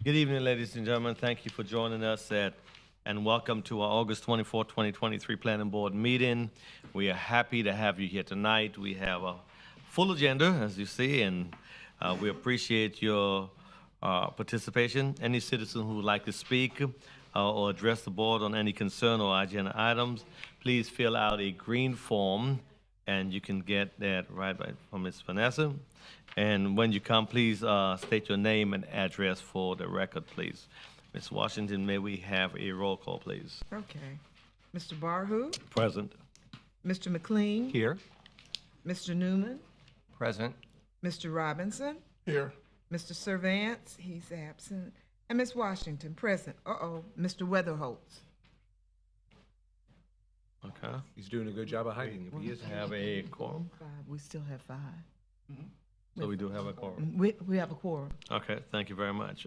Good evening, ladies and gentlemen. Thank you for joining us and welcome to our August 24, 2023 Planning Board meeting. We are happy to have you here tonight. We have a full agenda, as you see, and we appreciate your participation. Any citizen who would like to speak or address the board on any concern or agenda items, please fill out a green form, and you can get that right from Ms. Vanessa. And when you come, please state your name and address for the record, please. Ms. Washington, may we have a roll call, please? Okay. Mr. Barhu? Present. Mr. McLean? Here. Mr. Newman? Present. Mr. Robinson? Here. Mr. Servance? He's absent. And Ms. Washington, present. Mr. Weatherholtz. Okay. He's doing a good job of hiding if he is. Have a quorum? We still have 5. So we do have a quorum. We have a quorum. Okay, thank you very much.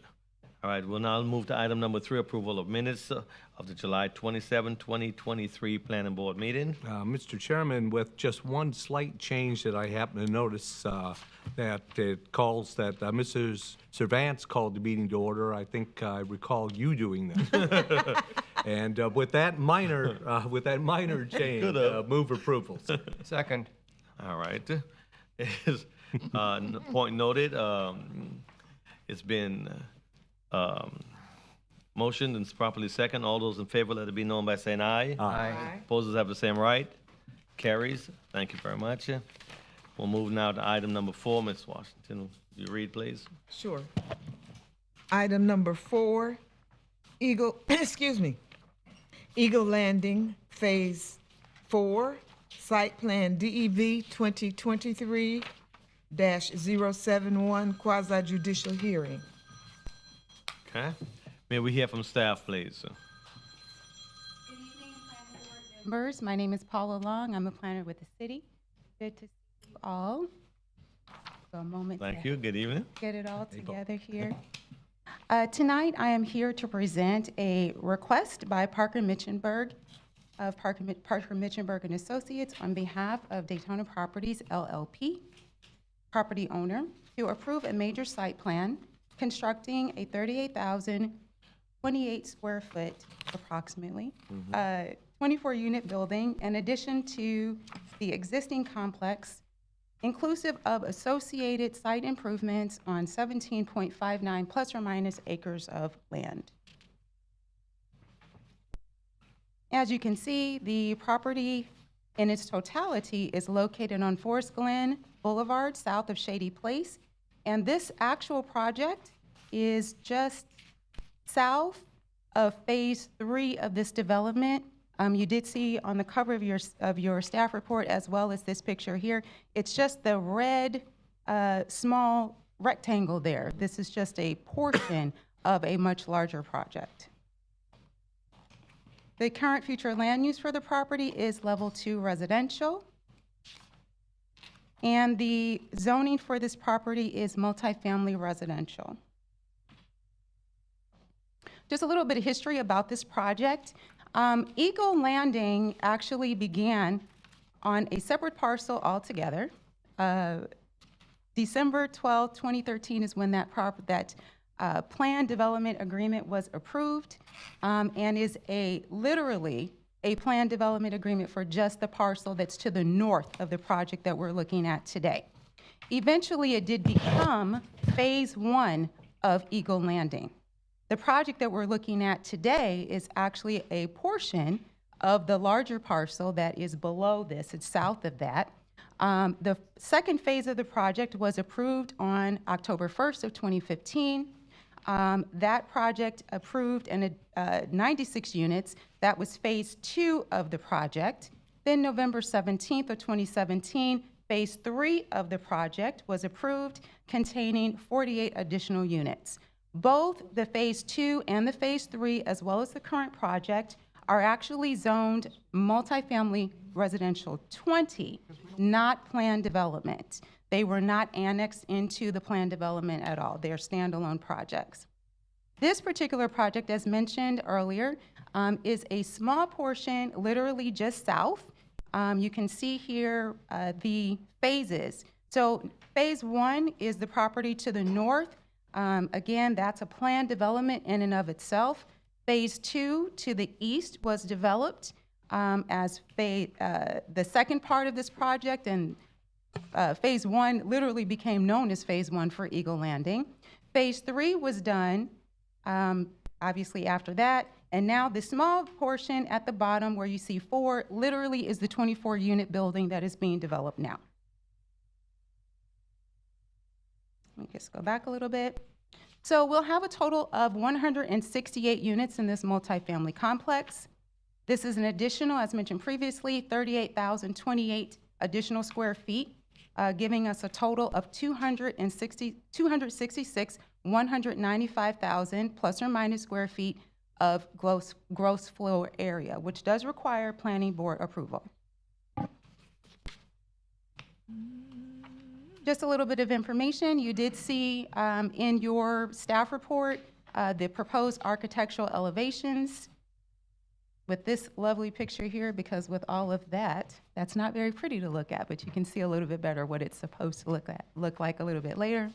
All right, we'll now move to item number 3, approval of minutes of the July 27, 2023 Planning Board meeting. Mr. Chairman, with just one slight change that I happen to notice, that it calls that Mrs. Servance called the meeting to order. I think I recall you doing that. And with that minor change, move approval. Second. All right. Is point noted. It's been motioned and it's properly second. All those in favor, let it be known by saying aye. Aye. Opposers have the same right. Carries. Thank you very much. We'll move now to item number 4. Ms. Washington, you read, please. Sure. Item number 4, Eagle, excuse me, Eagle Landing, Phase 4, Site Plan DEV 2023-071, quasi-judicial hearing. Okay. May we hear from staff, please? Good evening, planning board members. My name is Paula Long. I'm a planner with the city. Good to see you all. So a moment. Thank to you. Good evening. Get it all together here. Tonight, I am here to present a request by Parker Mitchenberg of Parker Mitchenberg and Associates on behalf of Daytona Properties LLP, property owner, to approve a major site plan constructing a 38,028 square foot, approximately, 24-unit building in addition to the existing complex, inclusive of associated site improvements on 17.59 plus or minus acres of land. As you can see, the property in its totality is located on Forest Glen Boulevard, south of Shady Place. And this actual project is just south of Phase 3 of this development. You did see on the cover of your staff report, as well as this picture here, it's just the red small rectangle there. This is just a portion of a much larger project. The current future land use for the property is level 2 residential. And the zoning for this property is multifamily residential. Just a little bit of history about this project. Eagle Landing actually began on a separate parcel altogether. December 12, 2013 is when that planned development agreement was approved, and is literally a planned development agreement for just the parcel that's to the north of the project that we're looking at today. Eventually, it did become Phase 1 of Eagle Landing. The project that we're looking at today is actually a portion of the larger parcel that is below this. It's south of that. The second phase of the project was approved on October 1st of 2015. That project approved 96 units. That was Phase 2 of the project. Then November 17th of 2017, Phase 3 of the project was approved, containing 48 additional units. Both the Phase 2 and the Phase 3, as well as the current project, are actually zoned multifamily residential 20, not planned development. They were not annexed into the planned development at all. They are standalone projects. This particular project, as mentioned earlier, is a small portion, literally just south. You can see here the phases. So Phase 1 is the property to the north. Again, that's a planned development in and of itself. Phase 2 to the east was developed as the second part of this project, and Phase 1 literally became known as Phase 1 for Eagle Landing. Phase 3 was done, obviously after that, and now the small portion at the bottom where you see 4 literally is the 24-unit building that is being developed now. Let me just go back a little bit. So we'll have a total of 168 units in this multifamily complex. This is an additional, as mentioned previously, 38,028 additional square feet, giving us a total of 266, 195,000 plus or minus square feet of gross floor area, which does require planning board approval. Just a little bit of information. You did see in your staff report the proposed architectural elevations with this lovely picture here, because with all of that, that's not very pretty to look at, but you can see a little bit better what it's supposed to look like a little bit later.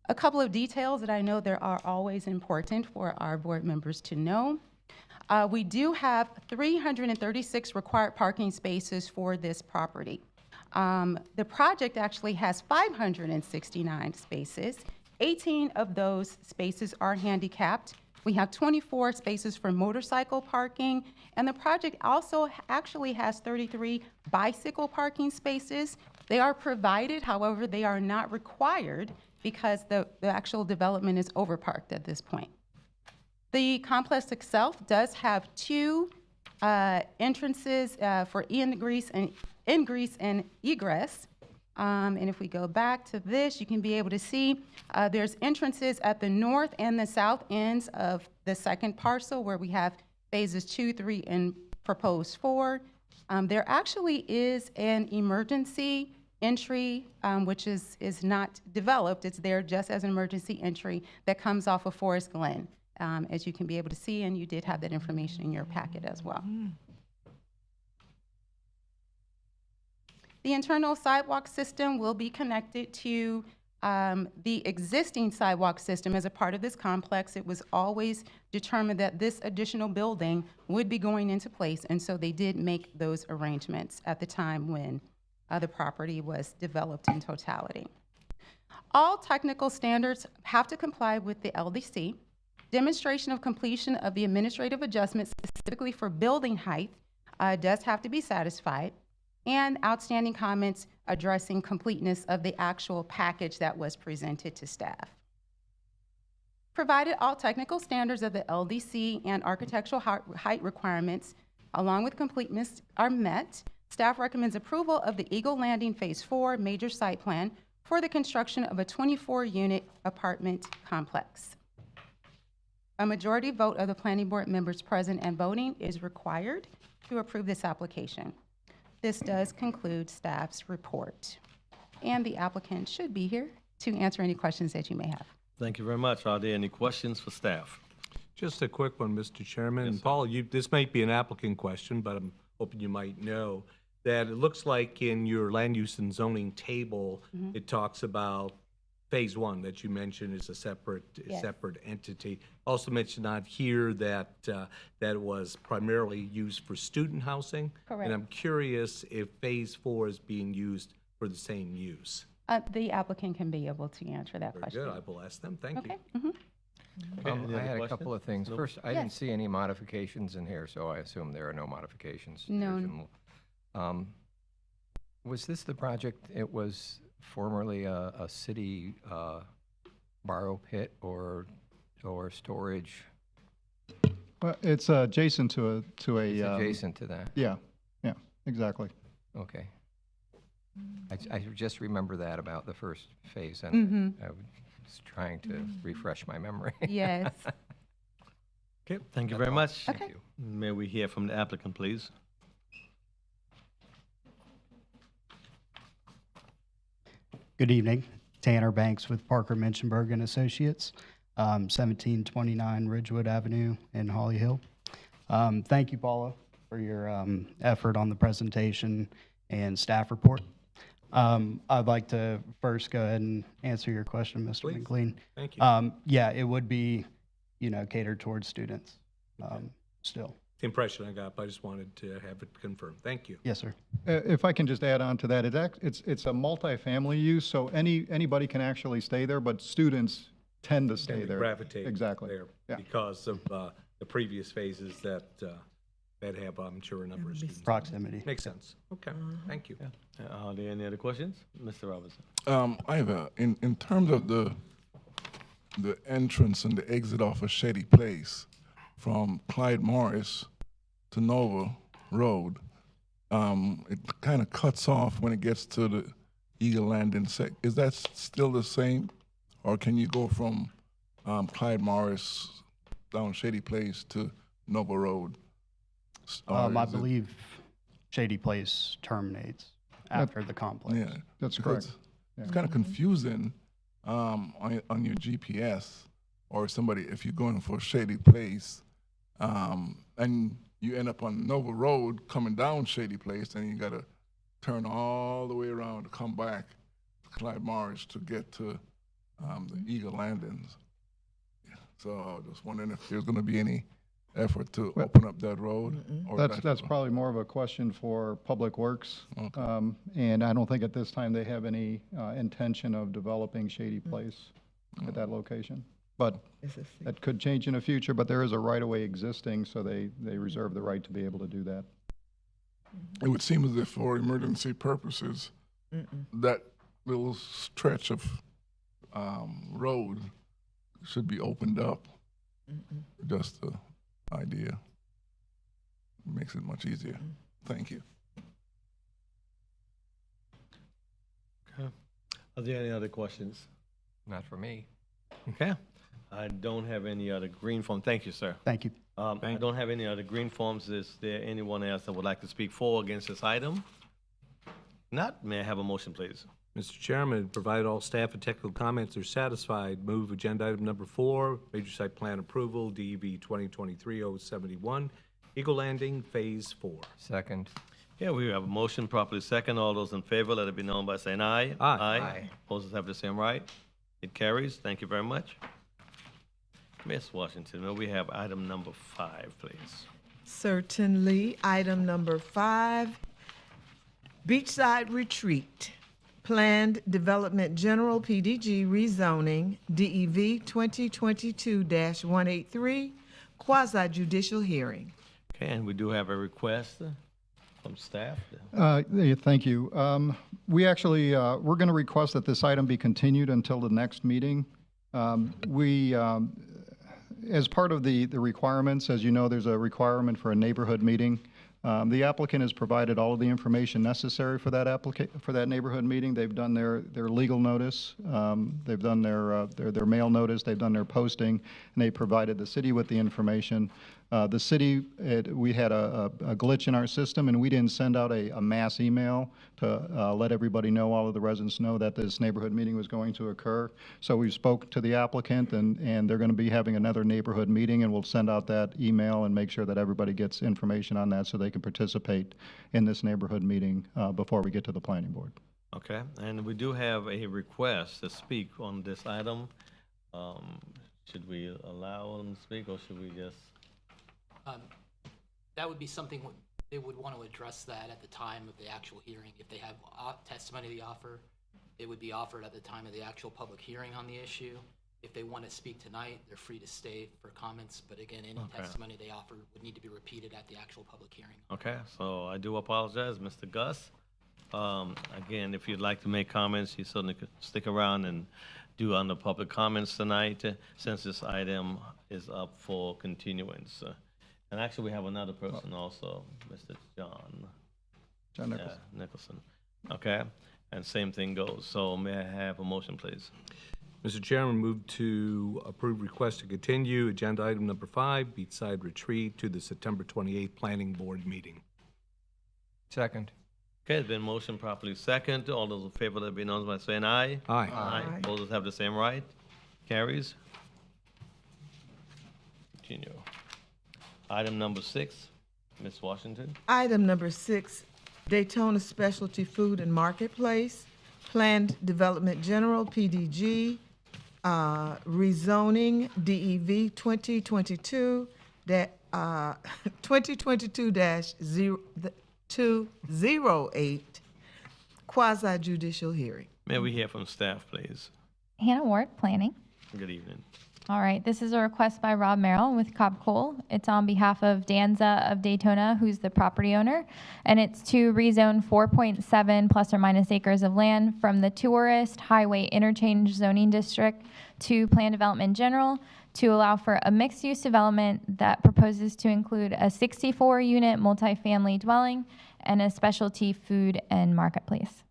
A couple of details that I know there are always important for our board members to know. We do have 336 required parking spaces for this property. The project actually has 569 spaces. 18 of those spaces are handicapped. We have 24 spaces for motorcycle parking, and the project also actually has 33 bicycle parking spaces. They are provided, however, they are not required because the actual development is overparked at this point. The complex itself does have 2 entrances for ingress and egress. And if we go back to this, you can be able to see there's entrances at the north and the south ends of the second parcel where we have phases 2, 3, and proposed 4. There actually is an emergency entry, which is not developed. It's there just as an emergency entry that comes off of Forest Glen, as you can be able to see, and you did have that information in your packet as well. The internal sidewalk system will be connected to the existing sidewalk system as a part of this complex. It was always determined that this additional building would be going into place, and so they did make those arrangements at the time when the property was developed in totality. All technical standards have to comply with the LDC. Demonstration of completion of the administrative adjustments specifically for building height does have to be satisfied, and outstanding comments addressing completeness of the actual package that was presented to staff. Provided all technical standards of the LDC and architectural height requirements, along with completeness, are met, staff recommends approval of the Eagle Landing Phase 4 major site plan for the construction of a 24-unit apartment complex. A majority vote of the planning board members present and voting is required to approve this application. This does conclude staff's report, and the applicant should be here to answer any questions that you may have. Thank you very much. Are there any questions for staff? Just a quick one, Mr. Chairman. Yes, And sir. Paul, this might be an applicant question, but I'm hoping you might know that it looks like in your land use and zoning table, it talks about Phase 1 that you mentioned is a separate Yes. separate entity. Also mentioned on here that that was primarily used for student housing. Correct. And I'm curious if Phase 4 is being used for the same use. The applicant can be able to answer that Very question. good. I will ask them. Thank you. Okay. Mhm. Any I other had a questions? couple of things. Nope. First, I Yes. didn't see any modifications in here, so I assume there are no modifications. to the No. original. Was this the project, it was formerly a city borrow pit or storage? Well, it's adjacent to a. It's adjacent to that? Yeah, exactly. Okay. I just remember that about the first phase, and I was trying to refresh my memory. Yes. Okay, thank you very much. Okay. Thank you. May we hear from the applicant, please? Good evening. Tanner Banks with Parker Menschenberg and Associates, 1729 Ridgewood Avenue in Holly Hill. Thank you, Paula, for your effort on the presentation and staff report. I'd like to first go ahead and answer your question, Mr. Please. McLean. Thank you. Yeah, it would be, catered towards students, still. The impression I got, but I just wanted to have it confirmed. Thank you. Yes, sir. If I can just add on to that, it's a multifamily use, so anybody can actually stay there, but students tend to stay Tend to there. gravitate Exactly. there Yeah. because of the previous phases that have, I'm sure, a number of students. Proximity. Makes sense. Okay, thank you. Are there any other questions? Mr. Robinson? I have in terms of the entrance and the exit off of Shady Place from Clyde Morris to Nova Road, it kind of cuts off when it gets to the Eagle Landing. Is that still the same, or can you go from Clyde Morris down Shady Place to Nova Road? Or I is it- believe Shady Place terminates after the complex. Yeah, That's because correct. it's kind of confusing on your GPS or somebody if you're going for a Shady Place and you end up on Nova Road coming down Shady Place, and you got to turn all the way around to come back to Clyde Morris to get to the Eagle Landings. So I was just wondering if there's going to be any effort to open up that road. Or That's probably more of a question for Public Works. And I don't think at this time they have any intention of developing Shady Place at that location. But It's a C. that could change in the future, but there is a right-of-way existing, so they reserve the right to be able to do that. It would seem as if for emergency purposes, that little stretch of road should be opened up. Just the idea. Makes it much easier. Thank you. Are there any other questions? Not for me. Okay. I don't have any other green form. Thank you, sir. Thank you. I don't have any other green forms. Is there anyone else that would like to speak for or against this item? Not, may I have a motion, please? Mr. Chairman, provided all staff and technical comments are satisfied, move agenda item number 4, major site plan approval, DEV 2023-071, Eagle Landing, Phase 4. Second. Yeah, we have a motion properly second. All those in favor, let it be known by saying aye. Aye. Aye. Opposers have the same right. It carries. Thank you very much. Ms. Washington, may we have item number 5, please? Certainly. Item number 5, Beachside Retreat, Planned Development General PDG rezoning, DEV 2022-183, quasi-judicial hearing. Okay, and we do have a request from staff. Yeah, thank you. We actually, we're going to request that this item be continued until the next meeting. As part of the requirements, as you know, there's a requirement for a neighborhood meeting. The applicant has provided all of the information necessary for that neighborhood meeting. They've done their legal notice, they've done their mail notice, they've done their posting, and they provided the city with the information. The city, we had a glitch in our system, and we didn't send out a mass email to let everybody know, all of the residents know that this neighborhood meeting was going to occur. So we spoke to the applicant, and they're going to be having another neighborhood meeting, and we'll send out that email and make sure that everybody gets information on that so they can participate in this neighborhood meeting before we get to the planning board. Okay, and we do have a request to speak on this item. Should we allow them to speak, or should we just? That would be something they would want to address that at the time of the actual hearing. If they have testimony to offer, it would be offered at the time of the actual public hearing on the issue. If they want to speak tonight, they're free to stay for comments, but again, any testimony they offer would need to be repeated at the actual public hearing. Okay, so I do apologize, Mr. Gus. Again, if you'd like to make comments, you certainly could stick around and do on the public comments tonight, since this item is up for continuance. And actually, we have another person also, Mr. John Nicholson. Nicholson. Okay, and same thing goes. So may I have a motion, please? Mr. Chairman, move to approve request to continue agenda item number 5, Beachside Retreat, to the September 28th Planning Board meeting. Second. Okay, it's been motion properly second. All those in favor, let it be known by saying aye. Aye. Aye. Opposers have the same right. Carries. Continue. Item number 6, Ms. Washington. Item number 6, Daytona Specialty Food and Marketplace, Planned Development General, PDG, rezoning, DEV 2022-208, quasi judicial hearing. May we hear from staff, please? Hannah Ward, Planning. Good evening. All right, this is a request by Rob Merrill with Cobb Cole. It's on behalf of Danza of Daytona, who's the property owner, and it's to rezone 4.7 plus or minus acres of land from the Tourist Highway Interchange Zoning District to Plan Development General to allow for a mixed-use development that proposes to include a 64-unit multifamily dwelling and a specialty food and marketplace.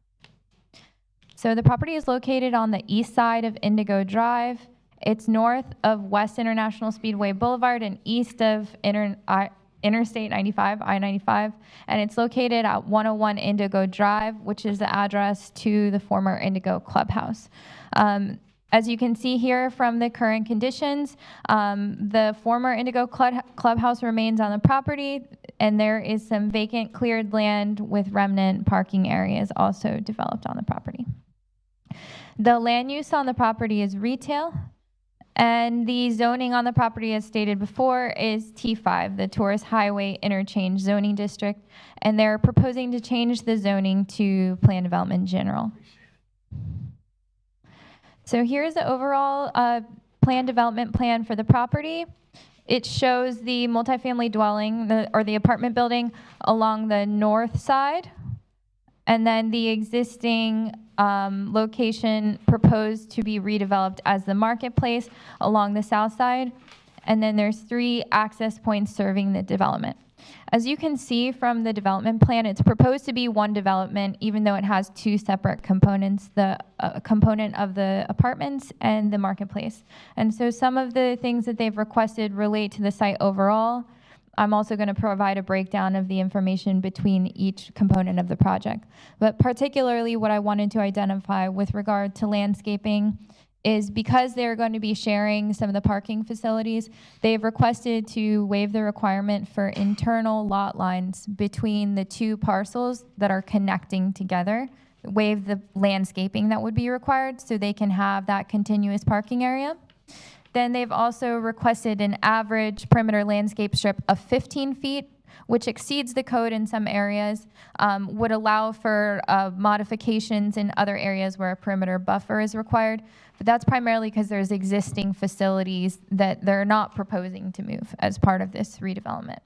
So the property is located on the east side of Indigo Drive. It's north of West International Speedway Boulevard and east of Interstate 95, I-95, and it's located at 101 Indigo Drive, which is the address to the former Indigo Clubhouse. As you can see here from the current conditions, the former Indigo Clubhouse remains on the property, and there is some vacant cleared land with remnant parking areas also developed on the property. The land use on the property is retail, and the zoning on the property, as stated before, is T5, the Tourist Highway Interchange Zoning District, and they're proposing to change the zoning to Plan Development General. So here's the overall plan development plan for the property. It shows the multifamily dwelling, or the apartment building, along the north side, and then the existing location proposed to be redeveloped as the marketplace along the south side. And then there's 3 access points serving the development. As you can see from the development plan, it's proposed to be one development, even though it has 2 separate components, the component of the apartments and the marketplace. And so some of the things that they've requested relate to the site overall. I'm also going to provide a breakdown of the information between each component of the project. But particularly what I wanted to identify with regard to landscaping is because they're going to be sharing some of the parking facilities, they've requested to waive the requirement for internal lot lines between the 2 parcels that are connecting together, waive the landscaping that would be required so they can have that continuous parking area. Then they've also requested an average perimeter landscape strip of 15 feet, which exceeds the code in some areas, would allow for modifications in other areas where a perimeter buffer is required. But that's primarily because there's existing facilities that they're not proposing to move as part of this redevelopment.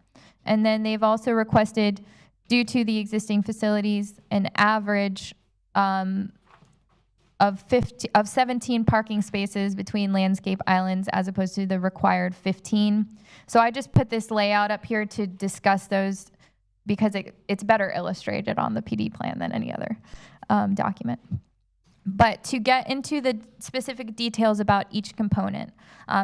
And then they've also requested, due to the existing facilities, an average of 17 parking spaces between landscape islands as opposed to the required 15. So I just put this layout up here to discuss those because it's better illustrated on the PD plan than any other document. But to get into the specific details about each component.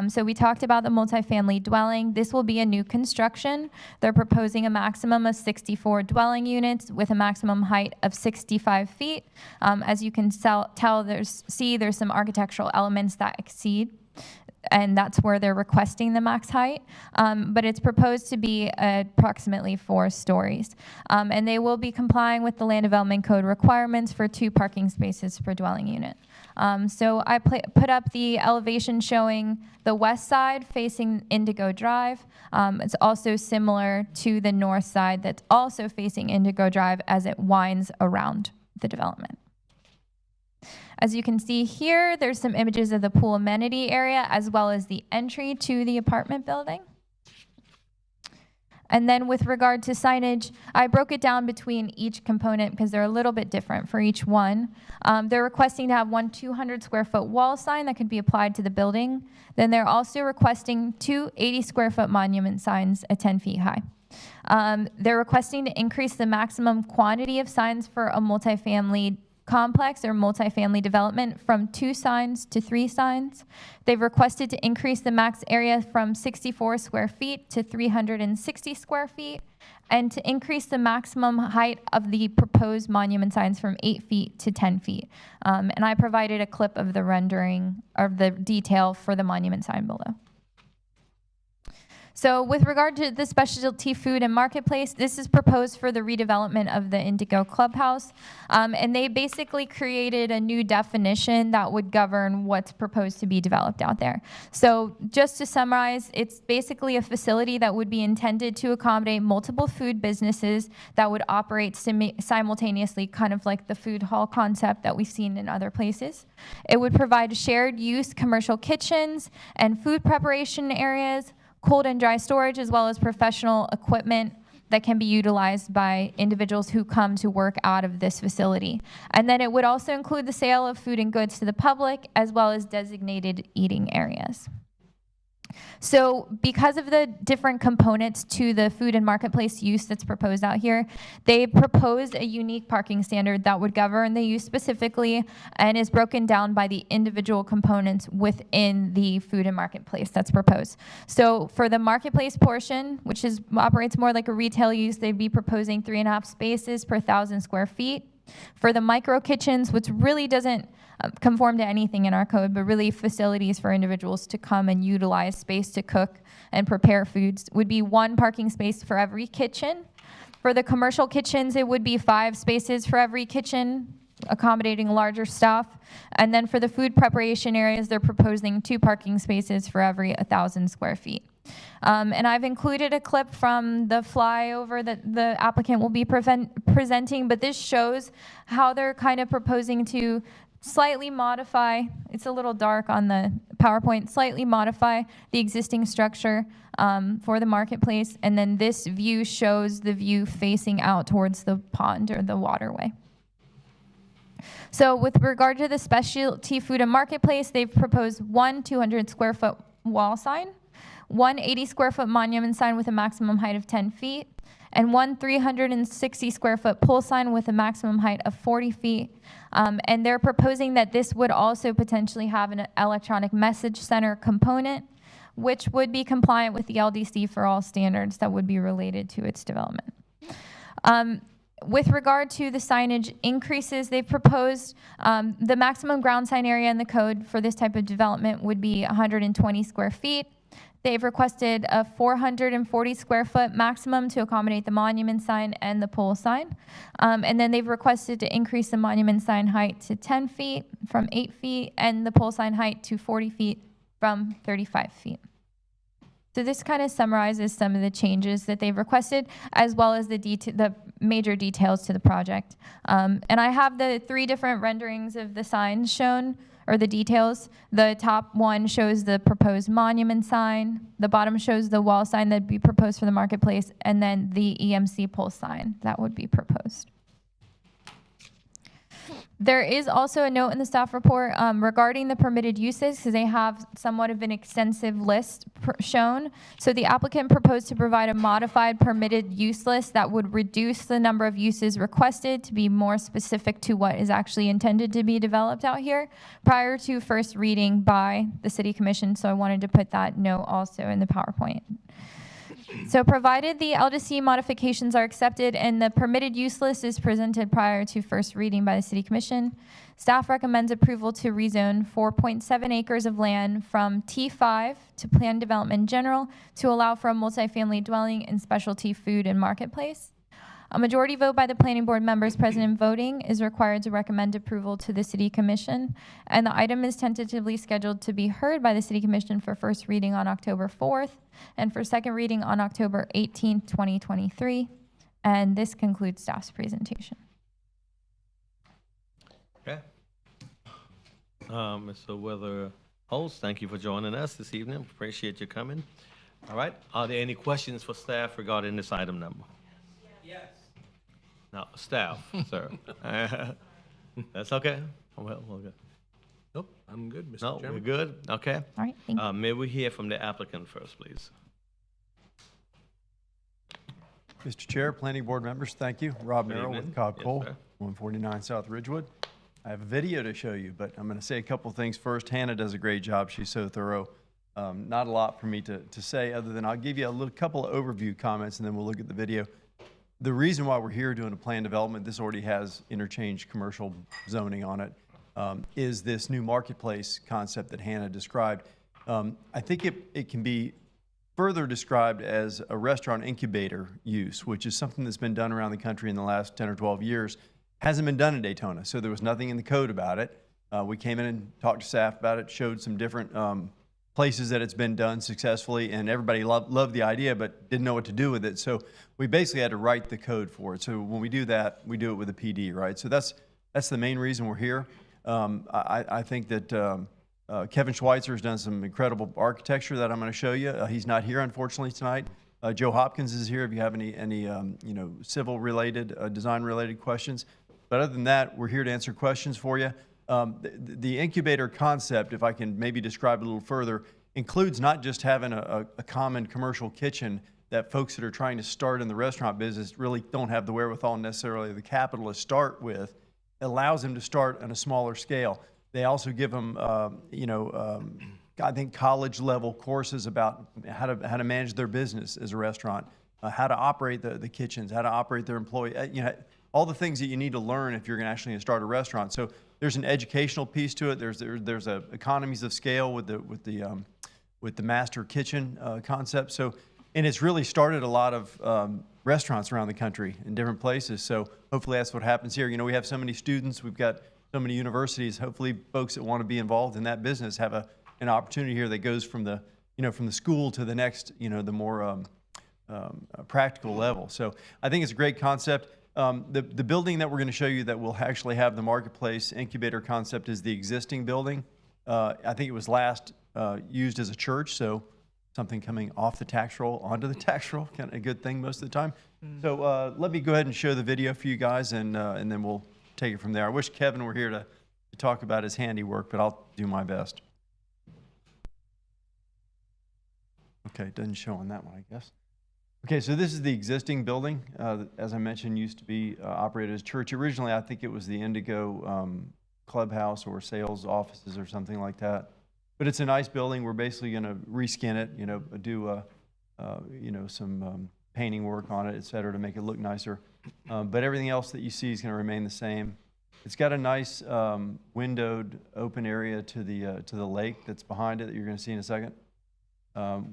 So we talked about the multifamily dwelling. This will be a new construction. They're proposing a maximum of 64 dwelling units with a maximum height of 65 feet. As you can tell, there's some architectural elements that exceed, and that's where they're requesting the max height. But it's proposed to be approximately 4 stories. And they will be complying with the Land Development Code requirements for 2 parking spaces per dwelling unit. So I put up the elevation showing the west side facing Indigo Drive. It's also similar to the north side that's also facing Indigo Drive as it winds around the development. As you can see here, there's some images of the pool amenity area as well as the entry to the apartment building. And then with regard to signage, I broke it down between each component because they're a little bit different for each one. They're requesting to have one 200 square foot wall sign that could be applied to the building. Then they're also requesting 2 80 square foot monument signs at 10 feet high. They're requesting to increase the maximum quantity of signs for a multifamily complex or multifamily development from 2 signs to 3 signs. They've requested to increase the max area from 64 square feet to 360 square feet, and to increase the maximum height of the proposed monument signs from 8 feet to 10 feet. And I provided a clip of the rendering of the detail for the monument sign below. So with regard to the specialty food and marketplace, this is proposed for the redevelopment of the Indigo Clubhouse. And they basically created a new definition that would govern what's proposed to be developed out there. So just to summarize, it's basically a facility that would be intended to accommodate multiple food businesses that would operate simultaneously, kind of like the food hall concept that we've seen in other places. It would provide shared use commercial kitchens and food preparation areas, cold and dry storage, as well as professional equipment that can be utilized by individuals who come to work out of this facility. And then it would also include the sale of food and goods to the public, as well as designated eating areas. So because of the different components to the food and marketplace use that's proposed out here, they proposed a unique parking standard that would govern the use specifically and is broken down by the individual components within the food and marketplace that's proposed. So for the marketplace portion, which operates more like a retail use, they'd be proposing 3.5 spaces per 1,000 square feet. For the micro kitchens, which really doesn't conform to anything in our code, but really facilities for individuals to come and utilize space to cook and prepare foods, would be 1 parking space for every kitchen. For the commercial kitchens, it would be 5 spaces for every kitchen, accommodating larger staff. And then for the food preparation areas, they're proposing 2 parking spaces for every 1,000 square feet. And I've included a clip from the flyover that the applicant will be presenting, but this shows how they're kind of proposing to slightly modify, it's a little dark on the PowerPoint, slightly modify the existing structure for the marketplace. And then this view shows the view facing out towards the pond or the waterway. So with regard to the specialty food and marketplace, they've proposed 1 200 square foot wall sign, 1 80 square foot monument sign with a maximum height of 10 feet, and 1 360 square foot pole sign with a maximum height of 40 feet. And they're proposing that this would also potentially have an electronic message center component, which would be compliant with the LDC for all standards that would be related to its development. With regard to the signage increases, they've proposed the maximum ground sign area in the code for this type of development would be 120 square feet. They've requested a 440 square foot maximum to accommodate the monument sign and the pole sign. And then they've requested to increase the monument sign height to 10 feet from 8 feet and the pole sign height to 40 feet from 35 feet. So this kind of summarizes some of the changes that they've requested, as well as the major details to the project. And I have the 3 different renderings of the signs shown, or the details. The top one shows the proposed monument sign. The bottom shows the wall sign that'd be proposed for the marketplace, and then the EMC pole sign that would be proposed. There is also a note in the staff report regarding the permitted uses, because they have somewhat of an extensive list shown. So the applicant proposed to provide a modified permitted use list that would reduce the number of uses requested to be more specific to what is actually intended to be developed out here prior to first reading by the City Commission. So I wanted to put that note also in the PowerPoint. So provided the LDC modifications are accepted and the permitted use list is presented prior to first reading by the City Commission, staff recommends approval to rezone 4.7 acres of land from T5 to Planned Development General to allow for a multifamily dwelling and specialty food and marketplace. A majority vote by the planning board members present and voting is required to recommend approval to the City Commission, and the item is tentatively scheduled to be heard by the City Commission for first reading on October 4th and for second reading on October 18th, 2023. And this concludes staff's presentation. Okay. Mr. Weatherholt, thank you for joining us this evening. Appreciate you coming. All right. Are there any questions for staff regarding this item number? Yes. No, staff, sir. That's okay. Well, good. Nope, I'm good, Mr. No, Chairman. we're good. Okay. All right, thank you. May we hear from the applicant first, please? Mr. Chair, Planning Board members, thank you. Rob Good Merrill evening. with Cobb Yes, Cole, sir. 149 South Ridgewood. I have a video to show you, but I'm going to say a couple things first. Hannah does a great job. She's so thorough. Not a lot for me to say other than I'll give you a couple of overview comments and then we'll look at the video. The reason why we're here doing a plan development, this already has interchange commercial zoning on it, is this new marketplace concept that Hannah described. I think it can be further described as a restaurant incubator use, which is something that's been done around the country in the last 10 or 12 years. Hasn't been done in Daytona, so there was nothing in the code about it. We came in and talked to staff about it, showed some different places that it's been done successfully, and everybody loved the idea but didn't know what to do with it. So we basically had to write the code for it. So when we do that, we do it with a PD, right? So that's the main reason we're here. I think that Kevin Schweitzer has done some incredible architecture that I'm going to show you. He's not here, unfortunately, tonight. Joe Hopkins is here if you have any civil-related, design-related questions. But other than that, we're here to answer questions for you. The incubator concept, if I can maybe describe it a little further, includes not just having a common commercial kitchen that folks that are trying to start in the restaurant business really don't have the wherewithal necessarily the capital to start with. It allows them to start on a smaller scale. They also give them, I think, college-level courses about how to manage their business as a restaurant, how to operate the kitchens, how to operate their employee, all the things that you need to learn if you're going to actually start a restaurant. So there's an educational piece to it. There's economies of scale with the master kitchen concept. So, and it's really started a lot of restaurants around the country in different places. So hopefully that's what happens here. We have so many students, we've got so many universities. Hopefully folks that want to be involved in that business have an opportunity here that goes from the school to the next, the more practical level. So I think it's a great concept. The building that we're going to show you that will actually have the marketplace incubator concept is the existing building. I think it was last used as a church, so something coming off the tax roll onto the tax roll, kind of a good thing most of the time. So let me go ahead and show the video for you guys, and then we'll take it from there. I wish Kevin were here to talk about his handiwork, but I'll do my best. Okay, it doesn't show on that one, I guess. Okay, so this is the existing building. As I mentioned, used to be operated as church. Originally, I think it was the Indigo Clubhouse or sales offices or something like that. But it's a nice building. We're basically going to reskin it, do some painting work on it, et cetera, to make it look nicer. But everything else that you see is going to remain the same. It's got a nice windowed open area to the lake that's behind it that you're going to see in a second.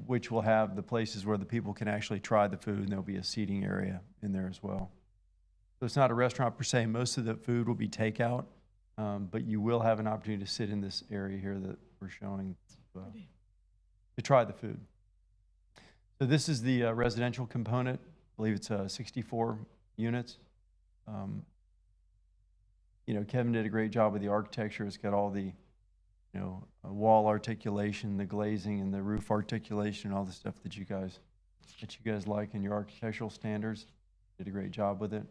Which will have the places where the people can actually try the food, and there'll be a seating area in there as well. So it's not a restaurant per se. Most of the food will be takeout, but you will have an opportunity to sit in this area here that we're showing to try the food. So this is the residential component. I believe it's 64 units. Kevin did a great job with the architecture. It's got all the wall articulation, the glazing, and the roof articulation, all the stuff that you guys like in your architectural standards. Did a great job with it.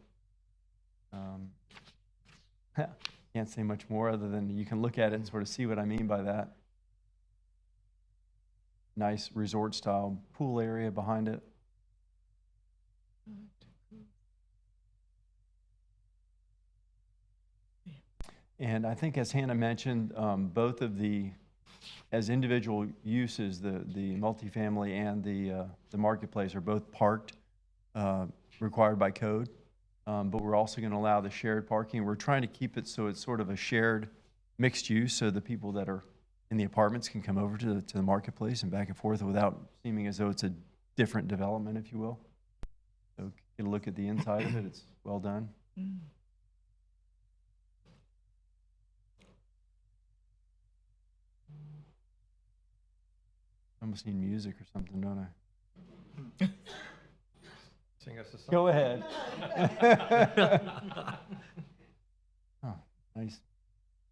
Can't say much more other than you can look at it and sort of see what I mean by that. Nice resort-style pool area behind it. And I think, as Hannah mentioned, both of as individual uses, the multifamily and the marketplace are both parked, required by code. But we're also going to allow the shared parking. We're trying to keep it so it's sort of a shared mixed use, so the people that are in the apartments can come over to the marketplace and back and forth without seeming as though it's a different development, if you will. So get a look at the inside of it. It's well done. I almost need music or something, don't I? Sing us a song. Go ahead. Oh, nice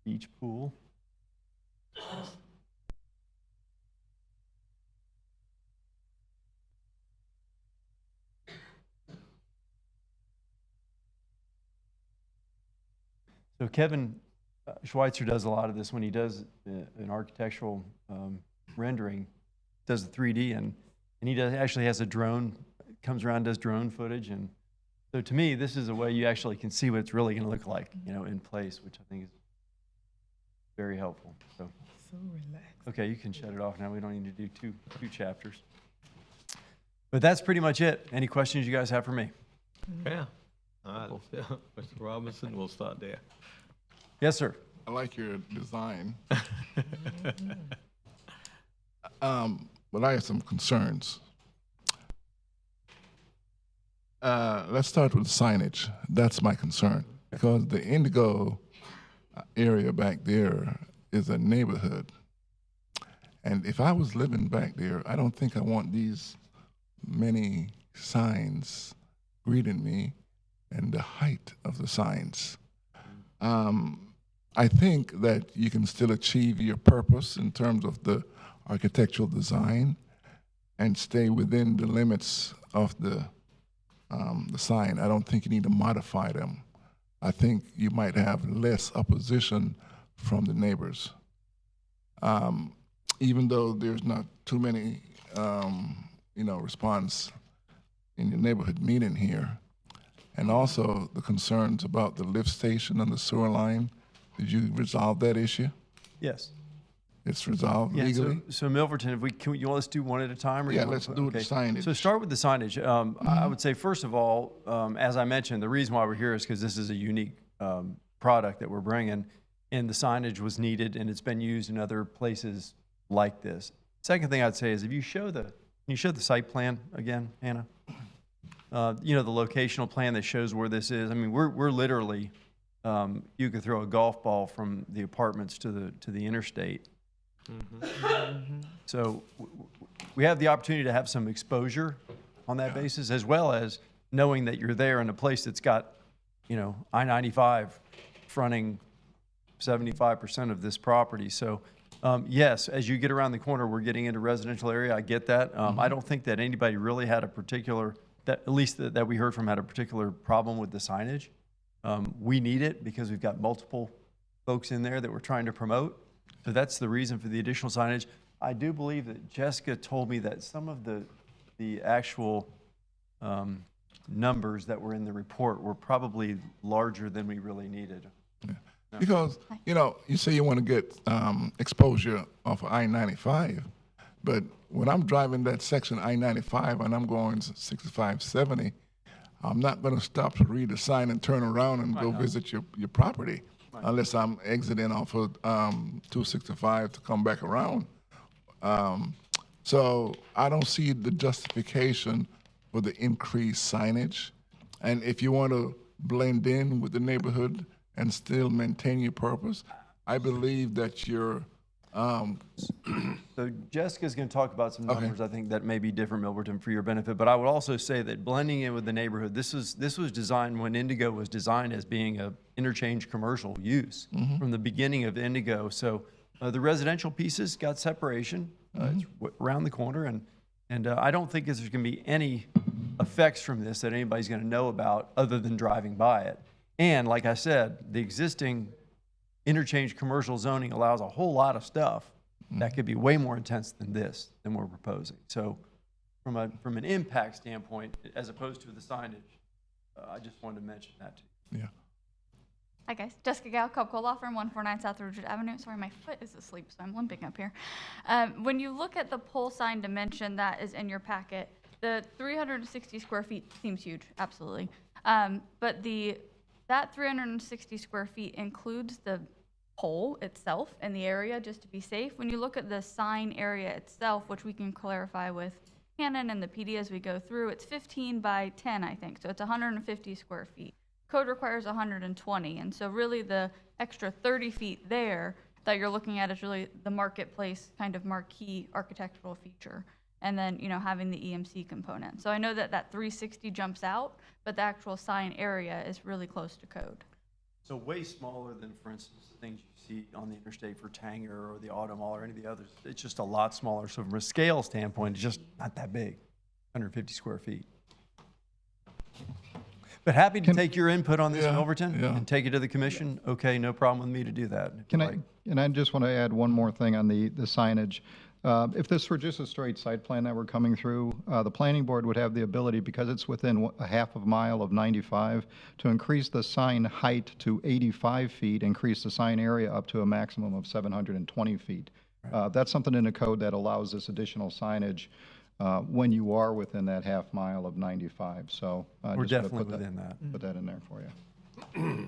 beach pool. So Kevin Schweitzer does a lot of this when he does an architectural rendering, does the 3D, and he actually has a drone, comes around, does drone footage, and so to me, this is a way you actually can see what it's really going to look like, in place, which I think is very helpful. So relaxed. Okay, you can shut it off now. We don't need to do two chapters. But that's pretty much it. Any questions you guys have for me? Yeah. All right. Mr. Robinson, we'll start there. Yes, sir. I like your design. But I have some concerns. Let's start with signage. That's my concern, because the Indigo area back there is a neighborhood. And if I was living back there, I don't think I want these many signs greeting me and the height of the signs. I think that you can still achieve your purpose in terms of the architectural design and stay within the limits of the sign. I don't think you need to modify them. I think you might have less opposition from the neighbors. Even though there's not too many, response in your neighborhood meeting here. And also the concerns about the lift station and the sewer line. Did you resolve that issue? Yes. It's resolved Yeah, legally? so Milverton, you want us to do one at a time? Or Yeah, you want- let's do the signage. So start with the signage. I would say, first of all, as I mentioned, the reason why we're here is because this is a unique product that we're bringing, and the signage was needed, and it's been used in other places like this. Second thing I'd say is if you show can you show the site plan again, Hannah? The locational plan that shows where this is. I mean, we're literally, you could throw a golf ball from the apartments to the interstate. So we have the opportunity to have some exposure on that basis, as well as knowing that you're there in a place that's got, I-95 fronting 75% of this property. So yes, as you get around the corner, we're getting into residential area. I get that. I don't think that anybody really had a particular, at least that we heard from, had a particular problem with the signage. We need it because we've got multiple folks in there that we're trying to promote. So that's the reason for the additional signage. I do believe that Jessica told me that some of the actual numbers that were in the report were probably larger than we really needed. Yeah. Because, you say you want to get exposure off of I-95, but when I'm driving that section I-95 and I'm going 65, 70, I'm not going to stop to read the sign and turn around and go visit your property unless I'm exiting off of 265 to come back around. So I don't see the justification for the increased signage. And if you want to blend in with the neighborhood and still maintain your purpose, I believe that you're. So Jessica's going to talk about some numbers, I think, that may be different, Milverton, for your benefit. But I would also say that blending in with the neighborhood, this was designed when Indigo was designed as being a interchange commercial use from the beginning of Indigo. So the residential pieces got separation. It's around the corner, and I don't think there's going to be any effects from this that anybody's going to know about other than driving by it. And like I said, the existing interchange commercial zoning allows a whole lot of stuff that could be way more intense than we're proposing. So from an impact standpoint, as opposed to the signage, I just wanted to mention that to you. Yeah. Hi guys, Jessica Gao, Cubco Law Firm, 149 South Ridgewood Avenue. Sorry, my foot is asleep, so I'm limping up here. When you look at the pole sign dimension that is in your packet, the 360 square feet seems huge, absolutely. But that 360 square feet includes the pole itself and the area, just to be safe. When you look at the sign area itself, which we can clarify with Hannon and the PD as we go through, it's 15 by 10, I think, so it's 150 square feet. Code requires 120, and so really the extra 30 feet there that you're looking at is really the marketplace kind of marquee architectural feature, and then having the EMC component. So I know that 360 jumps out, but the actual sign area is really close to code. So way smaller than, for instance, the things you see on the interstate for Tanger or the Auto Mall or any of the others. It's just a lot smaller. So from a scale standpoint, it's just not that big, 150 square feet. But happy to take your input on this, Milverton, and take it to the commission. Okay, no problem with me to do that. And I just want to add one more thing on the signage. If this were just a straight site plan that we're coming through, the planning board would have the ability, because it's within a half of a mile of 95, to increase the sign height to 85 feet, increase the sign area up to a maximum of 720 feet. That's something in the code that allows this additional signage when you are within that half mile of 95. So we're definitely within that. Put that in there for you.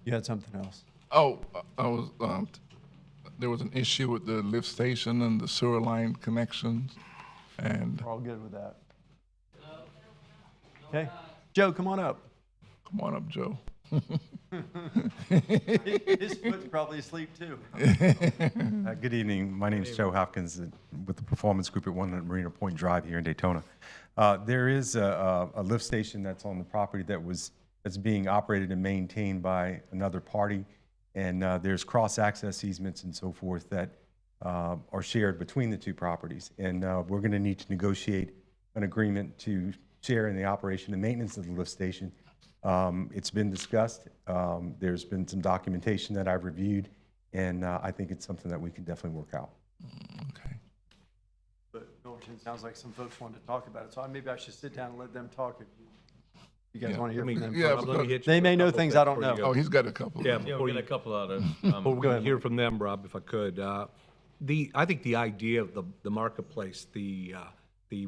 You had something else? Oh, I was. There was an issue with the lift station and the sewer line connections, and We're all good with that. Okay. Joe, come on up. Come on up, Joe. His foot's probably asleep too. Good evening. My name is Joe Hopkins with the Performance Group at 100 Marina Point Drive here in Daytona. There is a lift station that's on the property that's being operated and maintained by another party, and there's cross-access easements and so forth that are shared between the two properties. And we're going to need to negotiate an agreement to share in the operation and maintenance of the lift station. It's been discussed. There's been some documentation that I've reviewed, and I think it's something that we can definitely work out. Okay. But Milton, sounds like some folks wanted to talk about it, so maybe I should sit down and let them talk. If you guys want to hear from them. Yeah, first. let me hit you They with may a know couple things things I don't before you know. go. Oh, he's got a couple. Yeah, Yeah, before we'll you, get a couple other. we're going to hear from them, Rob, if I could. I think the idea of the marketplace, the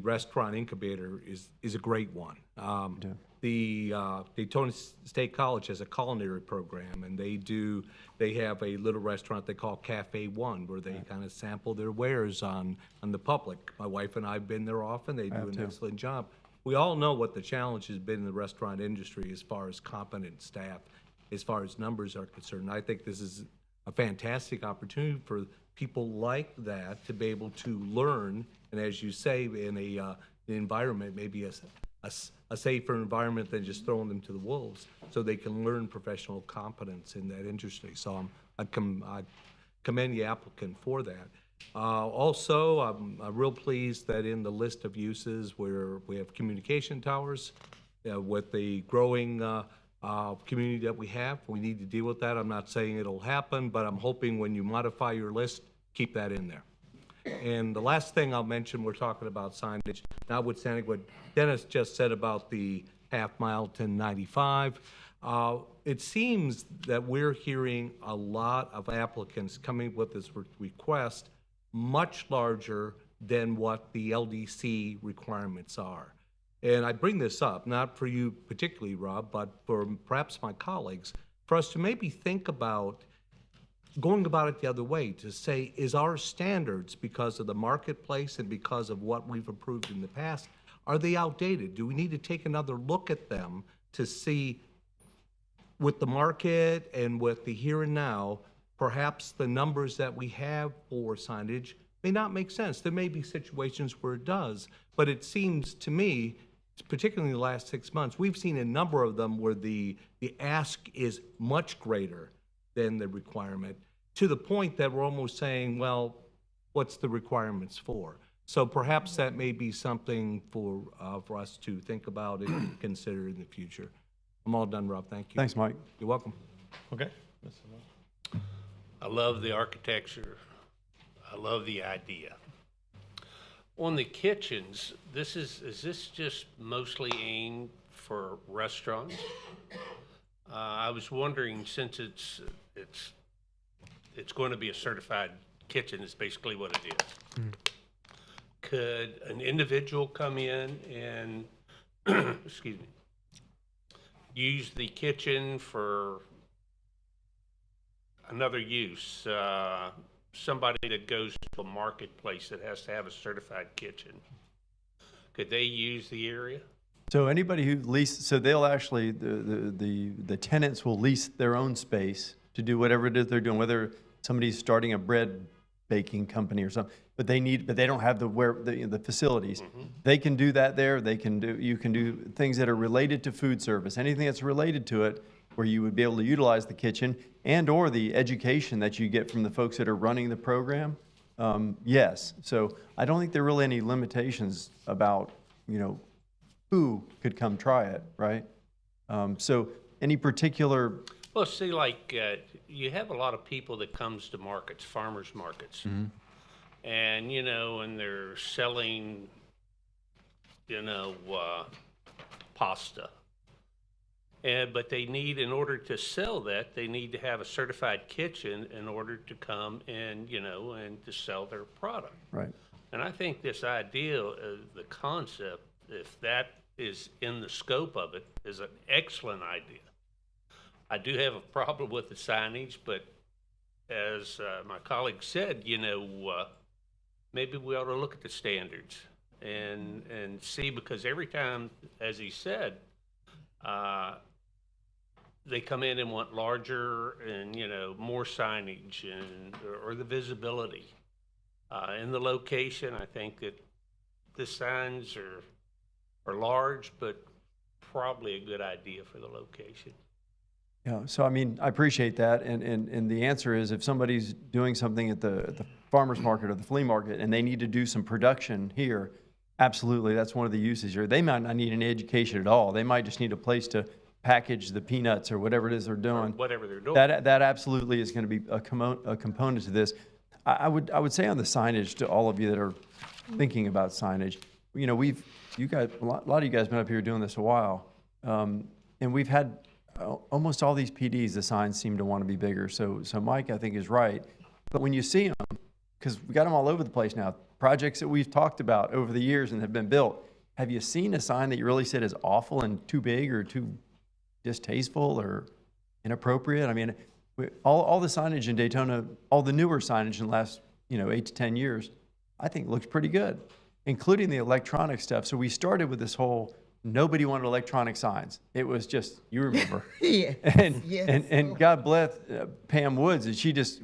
restaurant incubator is a great one. The Daytona State College has a culinary program, and they have a little restaurant they call Cafe One, where they kind of sample their wares on the public. My wife and I have been there often. They do an excellent job. We all know what the challenge has been in the restaurant industry as far as competent staff, as far as numbers are concerned. I think this is a fantastic opportunity for people like that to be able to learn, and as you say, in an environment, maybe a safer environment than just throwing them to the wolves, so they can learn professional competence in that industry. So I commend the applicant for that. Also, I'm real pleased that in the list of uses where we have communication towers, with the growing community that we have, we need to deal with that. I'm not saying it'll happen, but I'm hoping when you modify your list, keep that in there. And the last thing I'll mention, we're talking about signage, notwithstanding what Dennis just said about the half-mile to 95. It seems that we're hearing a lot of applicants coming with this request much larger than what the LDC requirements are. And I bring this up, not for you particularly, Rob, but for perhaps my colleagues, for us to maybe think about going about it the other way, to say, is our standards, because of the marketplace and because of what we've approved in the past, are they outdated? Do we need to take another look at them to see, with the market and with the here and now, perhaps the numbers that we have for signage may not make sense. There may be situations where it does, but it seems to me, particularly in the last 6 months, we've seen a number of them where the ask is much greater than the requirement, to the point that we're almost saying, well, what's the requirements for? So perhaps that may be something for us to think about and consider in the future. I'm all done, Rob. Thank you. Thanks, Mike. You're welcome. Okay. I love the architecture. I love the idea. On the kitchens, is this just mostly aimed for restaurants? I was wondering, since it's going to be a certified kitchen, is basically what it is. Could an individual come in and, excuse me, use the kitchen for another use? Somebody that goes to a marketplace that has to have a certified kitchen, could they use the area? So anybody who leases, so they'll actually, the tenants will lease their own space to do whatever it is they're doing, whether somebody's starting a bread baking company or something, but they don't have the facilities. They can do that there. You can do things that are related to food service, anything that's related to it, where you would be able to utilize the kitchen and or the education that you get from the folks that are running the program. Yes. So I don't think there are really any limitations about, who could come try it, right? So any particular... Well, see, like, you have a lot of people that comes to markets, farmers markets, and, and they're selling, pasta. But they need, in order to sell that, they need to have a certified kitchen in order to come and, and to sell their product. Right. And I think this idea of the concept, if that is in the scope of it, is an excellent idea. I do have a problem with the signage, but as my colleague said, maybe we ought to look at the standards and see, because every time, as he said, they come in and want larger and, more signage or the visibility. In the location, I think that the signs are large, but probably a good idea for the location. Yeah, so I mean, I appreciate that, and the answer is if somebody's doing something at the farmer's market or the flea market and they need to do some production here, absolutely, that's one of the uses here. They might not need any education at all. They might just need a place to package the peanuts or whatever it is they're doing. Whatever they're doing. That absolutely is going to be a component to this. I would say on the signage to all of you that are thinking about signage, you guys, a lot of you guys have been up here doing this a while, and we've had almost all these PDs, the signs seem to want to be bigger. So Mike, I think, is right. But when you see them, because we got them all over the place now, projects that we've talked about over the years and have been built, have you seen a sign that you really said is awful and too big or too distasteful or inappropriate? I mean, all the signage in Daytona, all the newer signage in the last 8 to 10 years, I think looks pretty good, including the electronic stuff. So we started with this whole nobody wanted electronic signs. It was just, you remember. Yes. And God bless Pam Woods. And she just,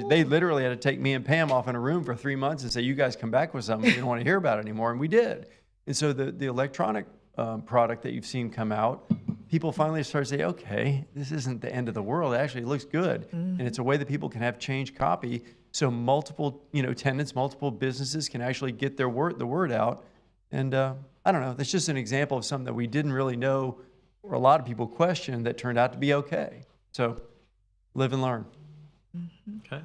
they literally had to take me and Pam off in a room for 3 months and say, you guys come back with something. We don't want to hear about it anymore. And we did. And so the electronic product that you've seen come out, people finally start to say, okay, this isn't the end of the world. Actually, it looks good. And it's a way that people can have change copy. So multiple, tenants, multiple businesses can actually get the word out. And I don't know, that's just an example of something that we didn't really know, or a lot of people questioned, that turned out to be okay. So live and learn. Okay.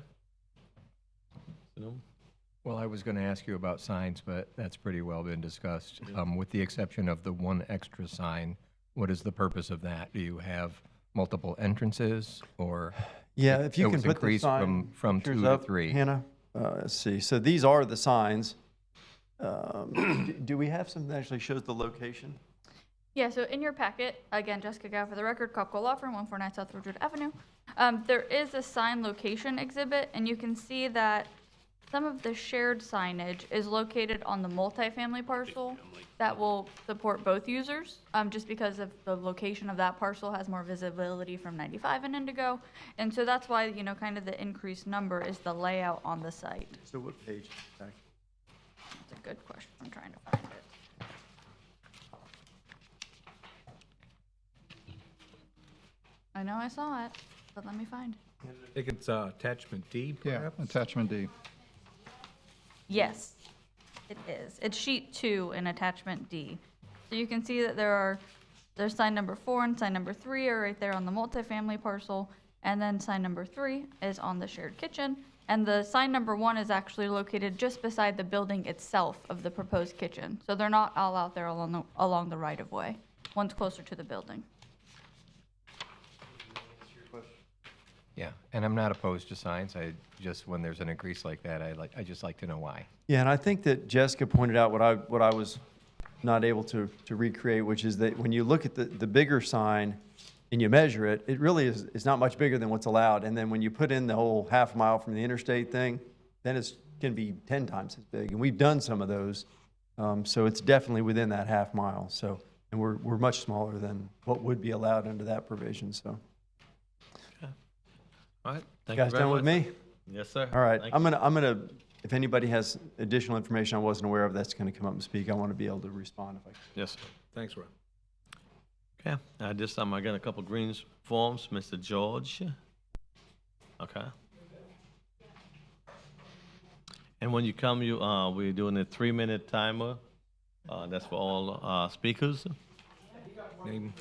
Well, I was going to ask you about signs, but that's pretty well been discussed. With the exception of the one extra sign, what is the purpose of that? Do you have multiple entrances, or? Yeah, if you can put the increased sign from 2 to 3. Hannah, let's see. So these are the signs. Do we have something that actually shows the location? Yeah, so in your packet, again, Jessica Gow for the record, Copco Law Firm, 149 South Ridgewood Avenue. There is a sign location exhibit, and you can see that some of the shared signage is located on the multifamily parcel that will support both users, just because of the location of that parcel has more visibility from 95 and Indigo. And so that's why, kind of the increased number is the layout on the site. So what page? That's a good question. I'm trying to find it. I know I saw it, but let me find it. I think it's attachment D, Yeah, perhaps? attachment D. Yes, it is. It's sheet 2 in attachment D. So you can see that there's sign number 4 and sign number 3 are right there on the multifamily parcel, and then sign number 3 is on the shared kitchen. And the sign number 1 is actually located just beside the building itself of the proposed kitchen. So they're not all out there along the right of way. One's closer to the building. Yeah, and I'm not opposed to signs. I just, when there's an increase like that, I just like to know why. Yeah, and I think that Jessica pointed out what I was not able to recreate, which is that when you look at the bigger sign and you measure it, it really is not much bigger than what's allowed. And then when you put in the whole half mile from the interstate thing, then it can be 10 times as big. And we've done some of those, so it's definitely within that half mile. So, and we're much smaller than what would be allowed under that provision. So. All right. Thank You guys you very done with much. me? Yes, sir. All right. Thank I'm gonna. If anybody has additional information I wasn't aware of, that's going to come up and speak. I want to be able to respond if I can. Yes, sir. Thanks, Rob. Okay. At this time, I got a couple greens forms. Mr. George. Okay. And when you come, we're doing a 3-minute timer. That's for all speakers. Name.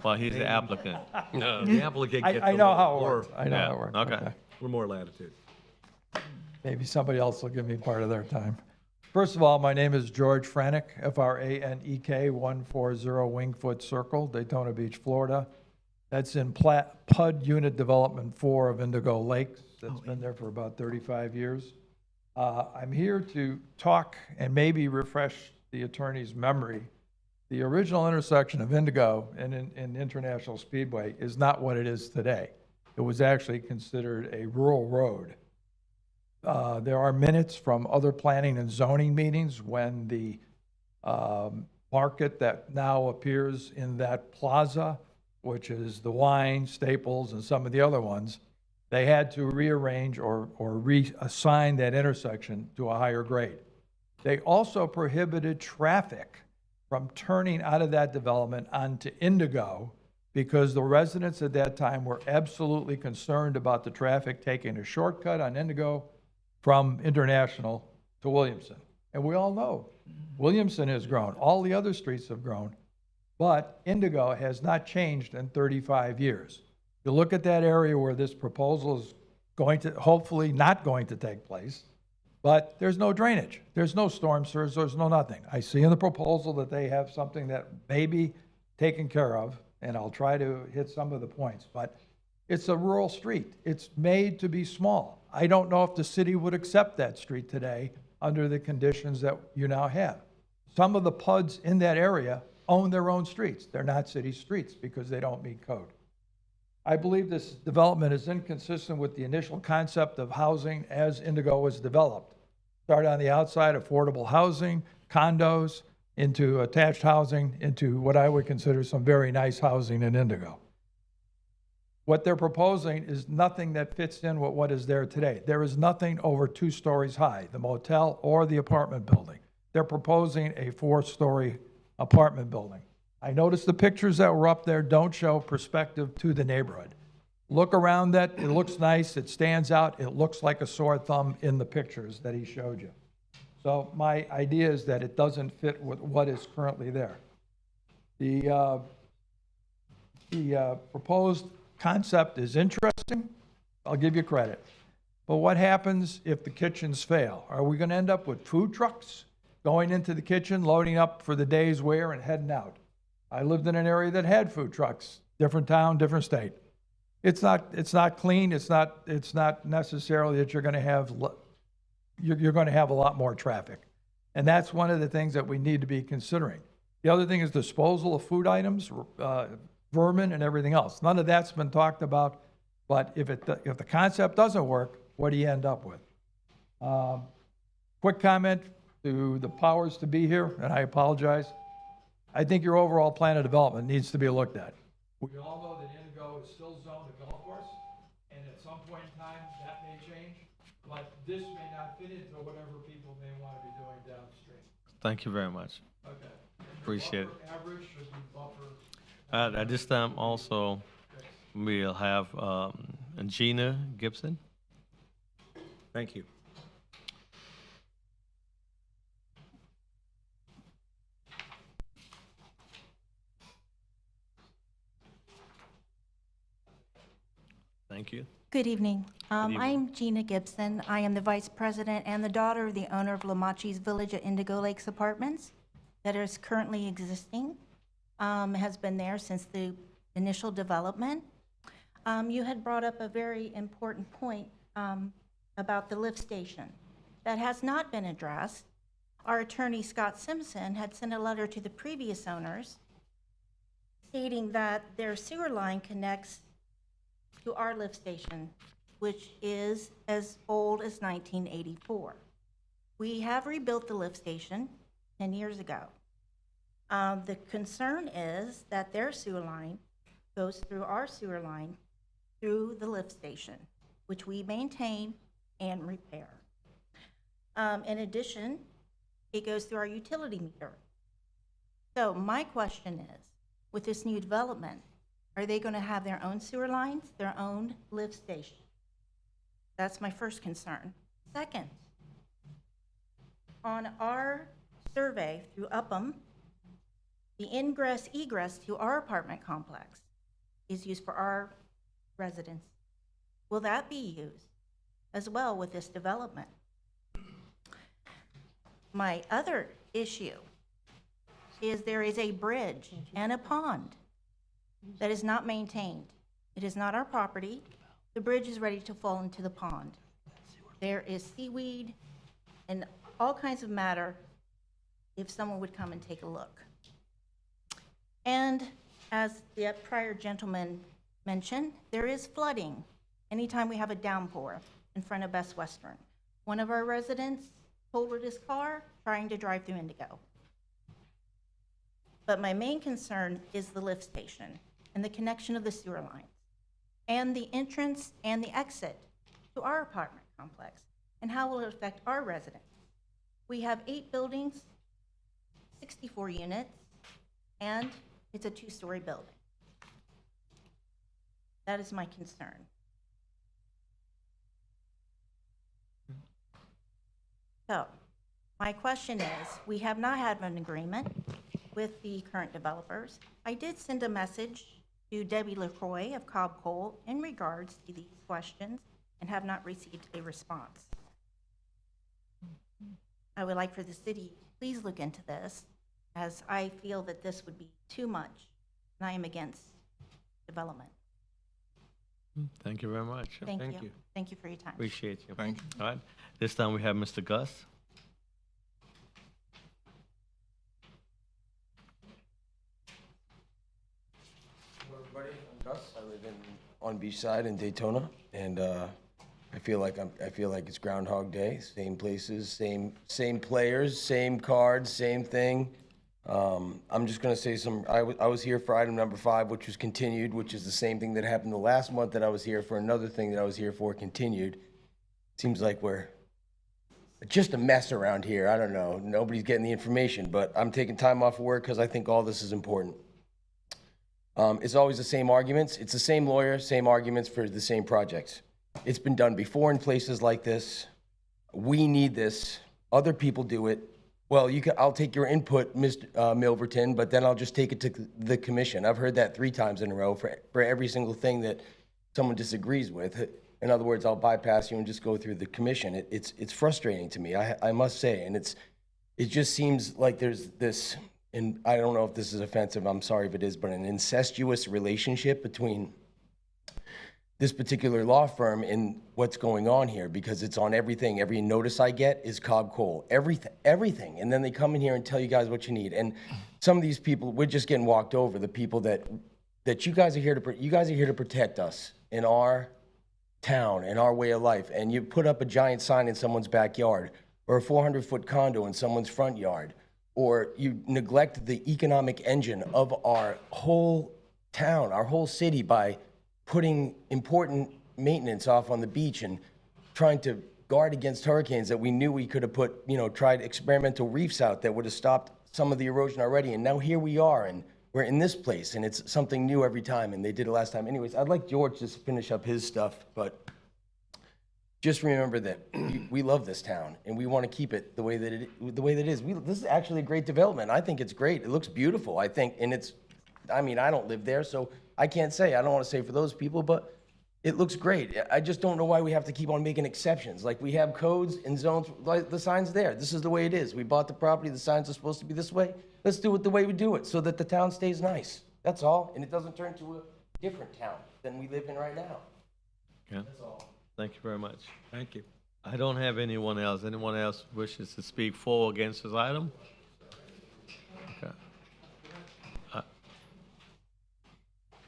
Well, he's the applicant. No. The applicant gets I the know how it floor. works. I know Yeah, how it works. okay. We're more latitude. Maybe somebody else will give me part of their time. First of all, my name is George Franek, F-R-A-N-E-K, 140 Wingfoot Circle, Daytona Beach, Florida. That's in PUD Unit Development 4 of Indigo Lakes. That's been there for about 35 years. I'm here to talk and maybe refresh the attorney's memory. The original intersection of Indigo and International Speedway is not what it is today. It was actually considered a rural road. There are minutes from other planning and zoning meetings when the market that now appears in that plaza, which is the wine, Staples, and some of the other ones, they had to rearrange or reassign that intersection to a higher grade. They also prohibited traffic from turning out of that development onto Indigo because the residents at that time were absolutely concerned about the traffic taking a shortcut on Indigo from International to Williamson. And we all know Williamson has grown, all the other streets have grown, but Indigo has not changed in 35 years. You look at that area where this proposal is going to, hopefully not going to take place, but there's no drainage. There's no storm surge, there's no nothing. I see in the proposal that they have something that may be taken care of, and I'll try to hit some of the points, but it's a rural street. It's made to be small. I don't know if the city would accept that street today under the conditions that you now have. Some of the PUDs in that area own their own streets. They're not city streets because they don't meet code. I believe this development is inconsistent with the initial concept of housing as Indigo was developed. Start on the outside, affordable housing, condos, into attached housing, into what I would consider some very nice housing in Indigo. What they're proposing is nothing that fits in with what is there today. There is nothing over 2 stories high, the motel or the apartment building. They're proposing a 4-story apartment building. I noticed the pictures that were up there don't show perspective to the neighborhood. Look around that, it looks nice, it stands out, it looks like a sore thumb in the pictures that he showed you. So my idea is that it doesn't fit with what is currently there. The proposed concept is interesting, I'll give you credit. But what happens if the kitchens fail? Are we gonna end up with food trucks going into the kitchen, loading up for the day's wear and heading out? I lived in an area that had food trucks, different town, different state. It's not clean. It's not necessarily that you're going to have a lot more traffic, and that's one of the things that we need to be considering. The other thing is disposal of food items, vermin, and everything else. None of that's been talked about. But if the concept doesn't work, what do you end up with? Quick comment to the powers to be here, and I apologize. I think your overall plan of development needs to be looked at. We all know that Indigo is still zoned a golf course, and at some point in time, that may change, but this may not fit into whatever people may want to be doing downstream. Thank you very much. Okay. Appreciate it. Average should be buffer. At this time, also, we'll have Gina Gibson. Thank you. Thank you. Good evening. evening. I'm Gina Gibson. I am the vice president and the daughter of the owner of Lamachi's Village at Indigo Lakes Apartments that is currently existing, has been there since the initial development. You had brought up a very important point about the lift station. That has not been addressed. Our attorney, Scott Simpson, had sent a letter to the previous owners stating that their sewer line connects to our lift station, which is as old as 1984. We have rebuilt the lift station 10 years ago. The concern is that their sewer line goes through our sewer line through the lift station, which we maintain and repair. In addition, it goes through our utility meter. So my question is, with this new development, are they going to have their own sewer lines, their own lift station? That's my first concern. Second, on our survey through Upham, the ingress egress to our apartment complex is used for our residents. Will that be used as well with this development? My other issue is there is a bridge and a pond that is not maintained. It is not our property. The bridge is ready to fall into the pond. There is seaweed and all kinds of matter if someone would come and take a look. And as the prior gentleman mentioned, there is flooding anytime we have a downpour in front of Best Western. one of our residents totaled his car trying to drive through Indigo. But my main concern is the lift station and the connection of the sewer lines and the entrance and the exit to our apartment complex and how will it affect our residents. We have 8 buildings, 64 units, and it's a 2-story building. That is my concern. So, my question is, we have not had an agreement with the current developers. I did send a message to Debbie LaCroix of Cobb Cole in regards to these questions and have not received a response. I would like for the city, please look into this, as I feel that this would be too much, and I am against development. Thank you very much. Thank you. Thank you for your time. Appreciate you. Thank you. All right. This time we have Mr. Gus. Hello, everybody. I'm Gus. I live on Beachside in Daytona, and I feel like it's Groundhog Day. Same places, same players, same cards, same thing. I'm just gonna say I was here for item number 5, which was continued, which is the same thing that happened the last month that I was here for. Another thing that I was here for continued. Seems like we're just a mess around here. I don't know. Nobody's getting the information, but I'm taking time off of work because I think all this is important. It's always the same arguments. It's the same lawyer, same arguments for the same projects. It's been done before in places like this. We need this. Other people do it. Well, I'll take your input, Mr. Milverton, but then I'll just take it to the commission. I've heard that 3 times in a row for every single thing that someone disagrees with. In other words, I'll bypass you and just go through the commission. It's frustrating to me, I must say, and it just seems like there's this, and I don't know if this is offensive, I'm sorry if it is, but an incestuous relationship between this particular law firm and what's going on here, because it's on everything. Every notice I get is Cobb Cole, everything. And then they come in here and tell you guys what you need. And some of these people, we're just getting walked over. The people that you guys are here to protect us in our town, in our way of life. And you put up a giant sign in someone's backyard, or a 400-foot condo in someone's front yard, or you neglect the economic engine of our whole town, our whole city, by putting important maintenance off on the beach and trying to guard against hurricanes that we knew we could have put, tried experimental reefs out that would have stopped some of the erosion already. And now here we are, and we're in this place, and it's something new every time, and they did it last time. Anyways, I'd like George to finish up his stuff, but just remember that we love this town, and we want to keep it the way that it is. This is actually a great development. I think it's great. It looks beautiful, I think, and I don't live there, so I can't say. I don't want to say for those people, but it looks great. I just don't know why we have to keep on making exceptions. Like, we have codes and zones, like the sign's there. This is the way it is. We bought the property, the signs are supposed to be this way. Let's do it the way we do it, so that the town stays nice. That's all, and it doesn't turn to a different town than we live in right now. Yeah. That's all. Thank you very much. Thank you. I don't have anyone else. Anyone else wishes to speak for or against this item? Okay.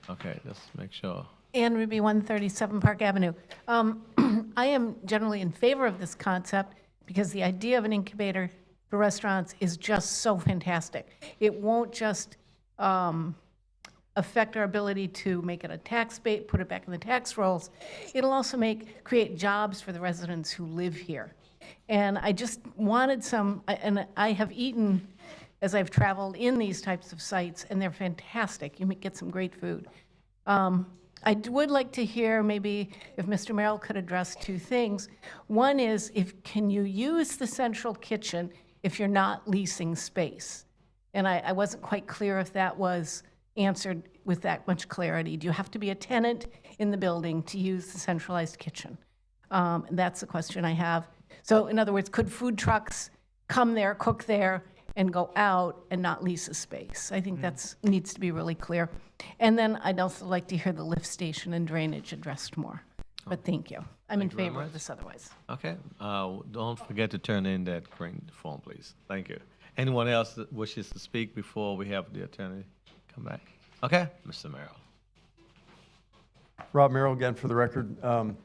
Okay, let's make sure. Ann Ruby, 137 Park Avenue. I am generally in favor of this concept because the idea of an incubator for restaurants is just so fantastic. It won't just affect our ability to make it a tax base, put it back in the tax rolls. It'll also create jobs for the residents who live here. And I just wanted and I have eaten as I've traveled in these types of sites, and they're fantastic. You get some great food. I would like to hear maybe if Mr. Merrill could address 2 things. One is, can you use the central kitchen if you're not leasing space? And I wasn't quite clear if that was answered with that much clarity. Do you have to be a tenant in the building to use the centralized kitchen? That's the question I have. So in other words, could food trucks come there, cook there, and go out and not lease a space? I think that needs to be really clear. And then I'd also like to hear the lift station and drainage addressed more. But thank you. I'm in favor of this otherwise. Okay. Don't forget to turn in that green form, please. Thank you. Anyone else that wishes to speak before we have the attorney come back? Okay, Mr. Merrill. Rob Merrill again for the record. I'm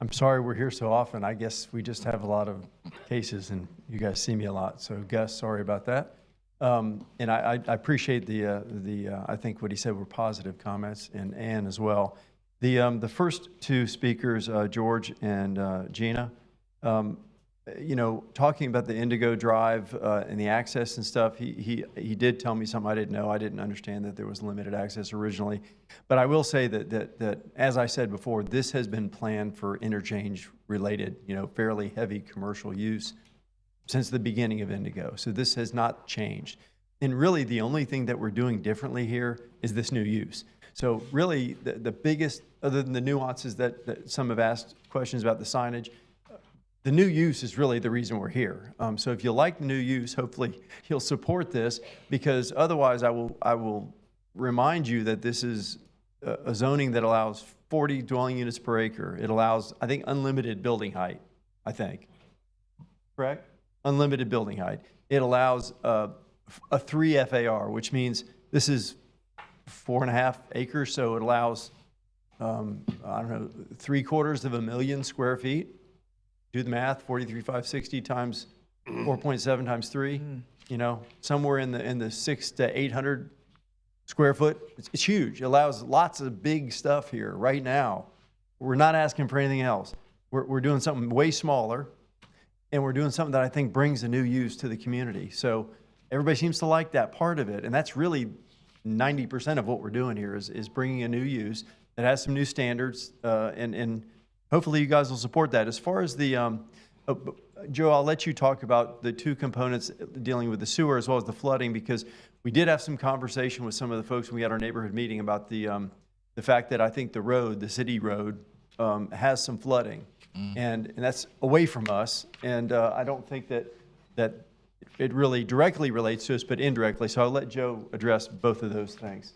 I'm sorry we're here so often. I guess we just have a lot of cases, and you guys see me a lot. So Gus, sorry about that. And I appreciate I think what he said were positive comments, and Ann as well. The first two speakers, George and Gina, you know, talking about the Indigo Drive and the access and stuff, he did tell me something I didn't know. I didn't understand that there was limited access originally. But I will say that as I said before, this has been planned for interchange-related, you know, fairly heavy commercial use since the beginning of Indigo. So this has not changed. And really, the only thing that we're doing differently here is this new use. So really, the biggest, other than the nuances that some have asked questions about the signage, the new use is really the reason we're here. So if you like the new use, hopefully you'll support this, because otherwise I will remind you that this is a zoning that allows 40 dwelling units per acre. It allows, I think, unlimited building height, I think. Correct? Unlimited building height. It allows a 3 FAR, which means this is 4.5 acres, so it allows, I don't know, 750,000 square feet. Do the math, 43,560 times 4.7 times 3, you know, somewhere in the 600 to 800 square foot. It's huge. It allows lots of big stuff here right now. We're not asking for anything else. We're doing something way smaller, and we're doing something that I think brings a new use to the community. So everybody seems to like that part of it, and that's really 90% of what we're doing here is bringing a new use that has some new standards, and hopefully you guys will support that. As far as the, Joe, I'll let you talk about the two components dealing with the sewer as well as the flooding, because we did have some conversation with some of the folks when we had our neighborhood meeting about the fact that I think the road, the city road, has some flooding, and that's away from us, and I don't think that it really directly relates to us, but indirectly. So I'll let Joe address both of those things.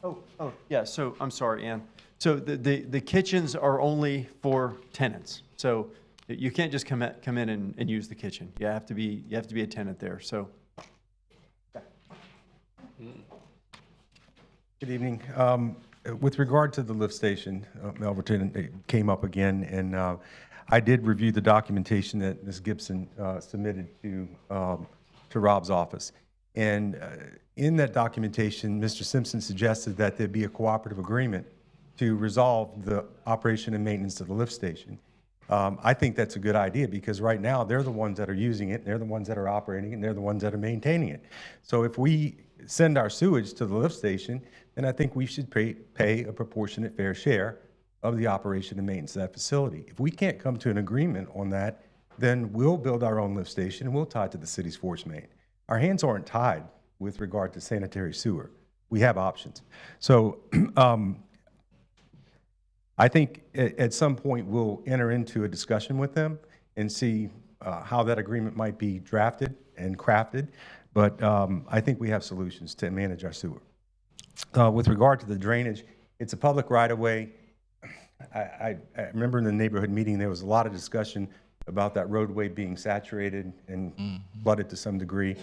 Oh, yeah. So I'm sorry, Ann. So the kitchens are only for tenants. So you can't just come in and use the kitchen. You have to be a tenant there. So. Good evening. With regard to the lift station, Melverton, it came up again, and I did review the documentation that Ms. Gibson submitted to Rob's office. And in that documentation, Mr. Simpson suggested that there be a cooperative agreement to resolve the operation and maintenance of the lift station. I think that's a good idea, because right now they're the ones that are using it, they're the ones that are operating it, and they're the ones that are maintaining it. So if we send our sewage to the lift station, then I think we should pay a proportionate fair share of the operation and maintenance of that facility. If we can't come to an agreement on that, then we'll build our own lift station and we'll tie it to the city's force main. Our hands aren't tied with regard to sanitary sewer. We have options. So I think at some point we'll enter into a discussion with them and see how that agreement might be drafted and crafted. But I think we have solutions to manage our sewer. With regard to the drainage, it's a public right-of-way. I remember in the neighborhood meeting there was a lot of discussion about that roadway being saturated and flooded to some degree.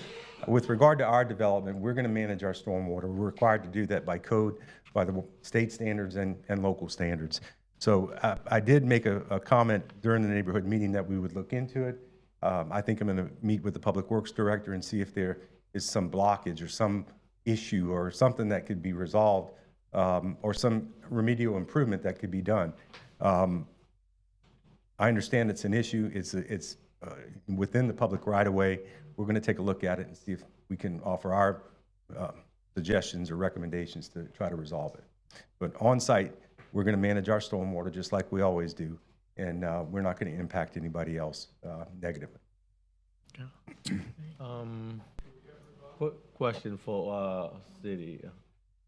With regard to our development, we're going to manage our stormwater. We're required to do that by code, by the state standards and local standards. So I did make a comment during the neighborhood meeting that we would look into it. I think I'm going to meet with the Public Works Director and see if there is some blockage or some issue or something that could be resolved, or some remedial improvement that could be done. I understand it's an issue. It's within the public right-of-way. We're going to take a look at it and see if we can offer our suggestions or recommendations to try to resolve it. But on site, we're going to manage our stormwater just like we always do, and we're not going to impact anybody else negatively. Quick question for city.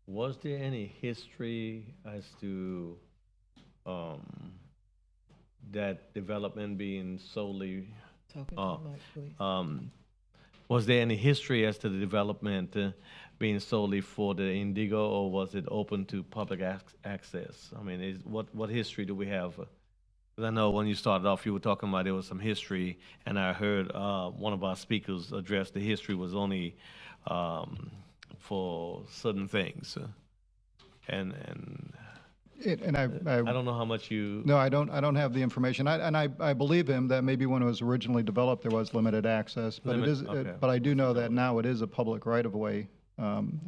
Was there any history as to that development being solely? Was there any history as to the development being solely for the Indigo, or was it open to public access? I mean, what history do we have? Because I know when you started off, you were talking about there was some history, and I heard one of our speakers address the history was only for certain things. And And I don't know how much you. No, I don't have the information. I believe him that maybe when it was originally developed, there was limited access, but Okay. but I do know that now it is a public right-of-way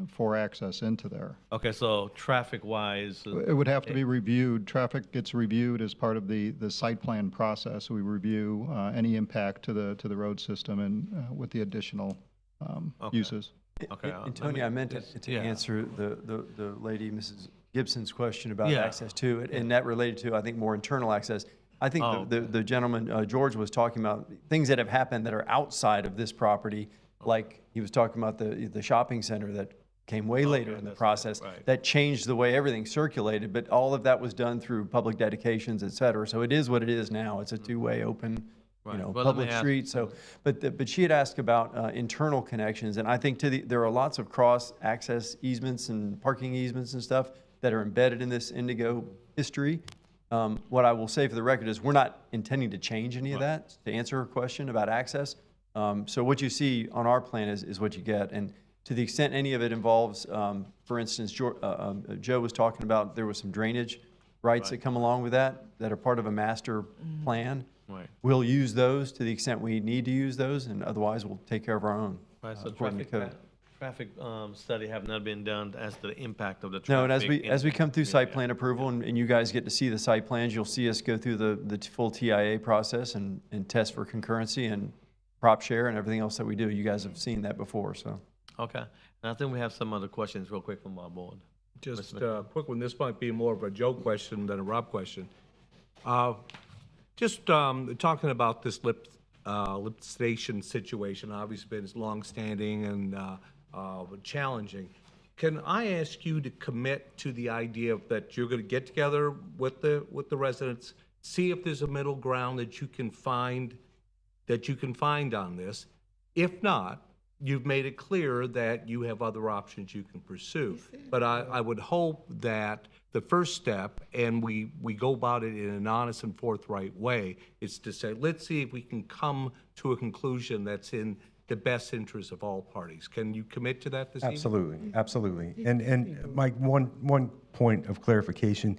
for access into there. Okay, so traffic-wise. It would have to be reviewed. Traffic gets reviewed as part of the site plan process. We review any impact to the road system and with the additional uses. Okay. And Tony, I meant to answer the lady, Mrs. Gibson's question about Yeah. access to it, and that related to, I think, more internal access. I think the gentleman, George, was talking about things that have happened that are outside of this property, like he was talking about the shopping center that came way later in the process, that changed the way everything circulated, but all of that was done through public dedications, et cetera. So it is what it is now. It's a two-way open, Right. Well, let me public ask- street. So, but she had asked about internal connections, and I think there are lots of cross-access easements and parking easements and stuff that are embedded in this Indigo history. What I will say for the record is we're not intending to change any of that, to answer her question about access. So what you see on our plan is what you get. And to the extent any of it involves, for instance, Joe was talking about there was some drainage rights that come along with that are part of a master plan. Right. We'll use those to the extent we need to use those, and otherwise we'll take care of our own. Right, so according to code. traffic study have not been done as to the impact of the traffic. No, and as we in- come through site plan approval, and you guys get to see the site plans, you'll see us go through the full TIA process and test for concurrency and prop share and everything else that we do. You guys have seen that before, so. Okay, and I think we have some other questions real quick from our board. Just a quick one. This might be more of a Joe question than a Rob question. Just talking about this lift station situation, obviously been longstanding and challenging. Can I ask you to commit to the idea that you're going to get together with the residents, see if there's a middle ground that you can find on this? If not, you've made it clear that you have other options you can pursue. But I would hope that the first step, and we go about it in an honest and forthright way, is to say, let's see if we can come to a conclusion that's in the best interest of all parties. Can you commit to that this evening? Absolutely, absolutely. And Mike, one point of clarification.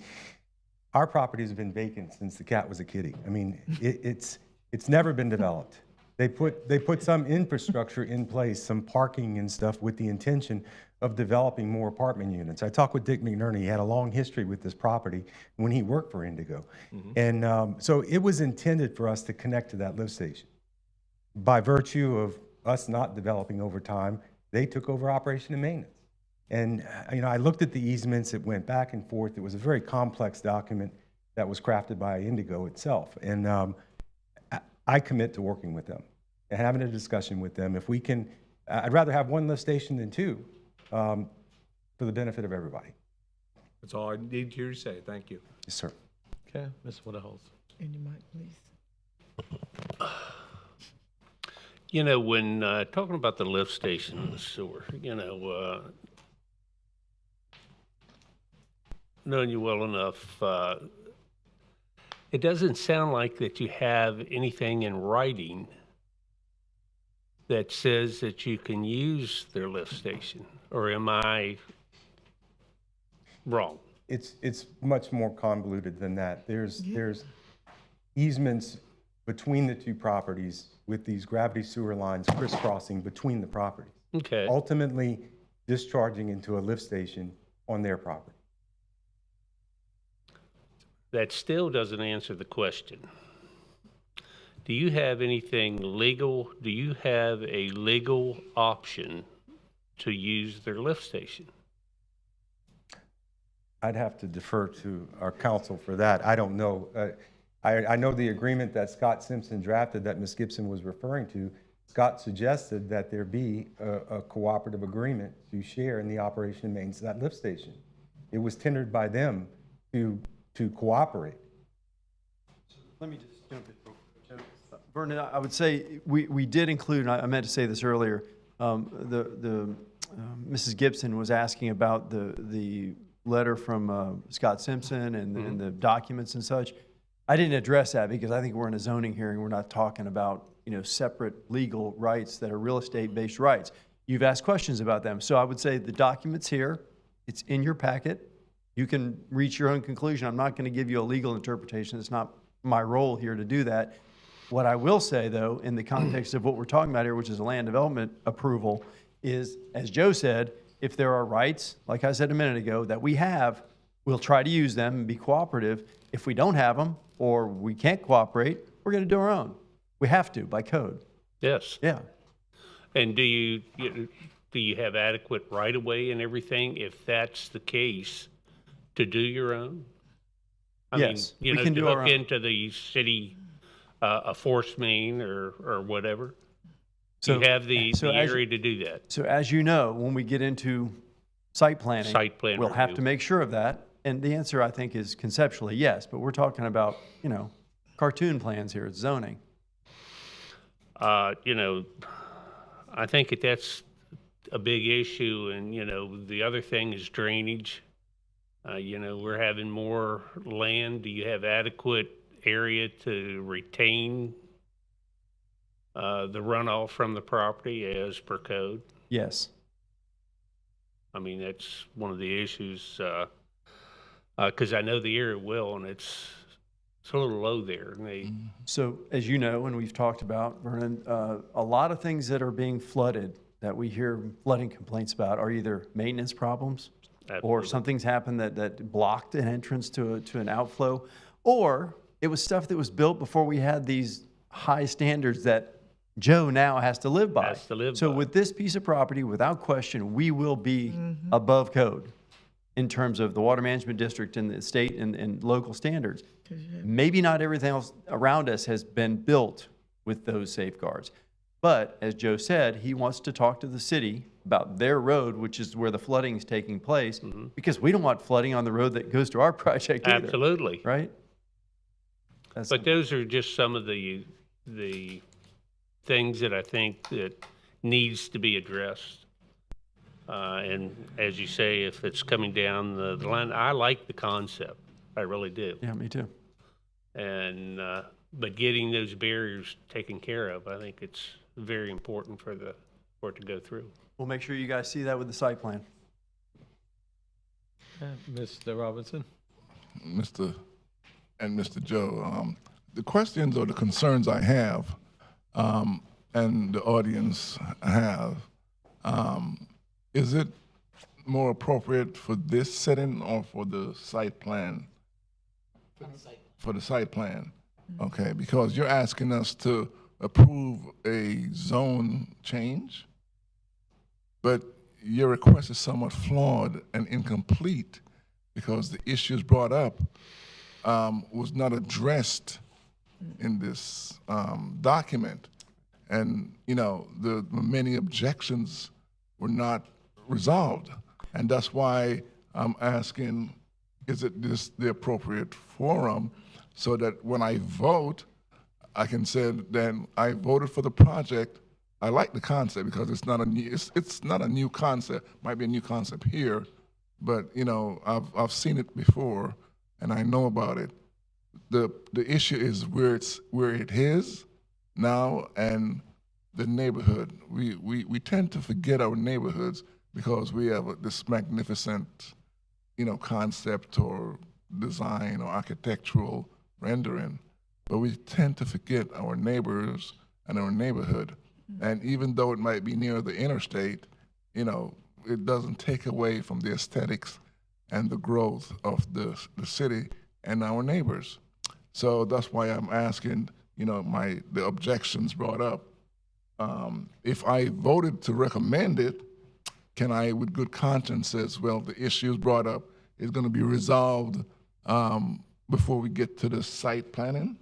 Our property has been vacant since the cat was a kitty. I mean, it's never been developed. They put some infrastructure in place, some parking and stuff, with the intention of developing more apartment units. I talked with Dick McNerney. He had a long history with this property when he worked for Indigo. And so it was intended for us to connect to that lift station. By virtue of us not developing over time, they took over operation and maintenance. And I looked at the easements. It went back and forth. It was a very complex document that was crafted by Indigo itself. And I commit to working with them and having a discussion with them. If we can, I'd rather have one lift station than two, for the benefit of everybody. That's all I need to hear you say. Thank you. Yes, sir. Okay, Ms. Waterhouse. In your mic, please. You know, when talking about the lift station and the sewer, knowing you well enough, it doesn't sound like that you have anything in writing that says that you can use their lift station, or am I wrong? It's much more convoluted than that. There's easements between the two properties with these gravity sewer lines crisscrossing between the properties. Okay. Ultimately discharging into a lift station on their property. That still doesn't answer the question. Do you have anything legal? Do you have a legal option to use their lift station? I'd have to defer to our counsel for that. I don't know. I know the agreement that Scott Simpson drafted that Ms. Gibson was referring to. Scott suggested that there be a cooperative agreement to share in the operation and maintenance of that lift station. It was tendered by them to cooperate. Let me just jump in. Vernon, I would say we did include, and I meant to say this earlier, Mrs. Gibson was asking about the letter from Scott Simpson and the documents and such. I didn't address that because I think we're in a zoning hearing. We're not talking about separate legal rights that are real estate-based rights. You've asked questions about them. So I would say the document's here. It's in your packet. You can reach your own conclusion. I'm not going to give you a legal interpretation. It's not my role here to do that. What I will say, though, in the context of what we're talking about here, which is a land development approval, is, as Joe said, if there are rights, like I said a minute ago, that we have, we'll try to use them and be cooperative. If we don't have them or we can't cooperate, we're going to do our own. We have to by code. Yes. Yeah. And do you have adequate right-of-way and everything, if that's the case, to do your own? I Yes, mean, we can to do our hook own. into the city, a force main or whatever? So- You have the so as you- area to do that. So as you know, when we get into site planning, Site plan we'll have review. to make sure of that. And the answer, I think, is conceptually yes, but we're talking about, cartoon plans here, it's zoning. I think that's a big issue, and, the other thing is drainage. We're having more land. Do you have adequate area to retain the runoff from the property as per code? Yes. I mean, that's one of the issues, because I know the area well, and it's a little low there. And So as you know, and we've talked about, Vernon, a lot of things that are being flooded that we hear flooding complaints about are either maintenance problems or Absolutely. something's happened that blocked an entrance to an outflow, or it was stuff that was built before we had these high standards that Joe now has to live by. Has to live So by. with this piece of property, without question, we will be above code in terms of the water management district and the state and local standards. Maybe not everything else around us has been built with those safeguards. But as Joe said, he wants to talk to the city about their road, which is where the flooding is taking place, because we don't want flooding on the road that goes to our project either. Absolutely. Right? But those are just some of the things that I think that needs to be addressed. And as you say, if it's coming down the line, I like the concept. I really do. Yeah, me too. And, but getting those barriers taken care of, I think it's very important for it to go through. We'll make sure you guys see that with the site plan. Mr. Robinson? Mr. Joe, the questions or the concerns I have, and the audience have, is it more appropriate for this setting or for the site plan? For the site plan, okay, because you're asking us to approve a zone change, but your request is somewhat flawed and incomplete because the issues brought up was not addressed in this document. And, the many objections were not resolved. And that's why I'm asking, is it this the appropriate forum so that when I vote, I can say then I voted for the project. I like the concept because it's not a new concept. Might be a new concept here, but I've seen it before and I know about it. The issue is where it is now and the neighborhood. We tend to forget our neighborhoods because we have this magnificent, concept or design or architectural rendering, but we tend to forget our neighbors and our neighborhood. And even though it might be near the interstate, it doesn't take away from the aesthetics and the growth of the city and our neighbors. So that's why I'm asking, the objections brought up. If I voted to recommend it, can I, with good conscience, says, well, the issues brought up is going to be resolved before we get to the site planning?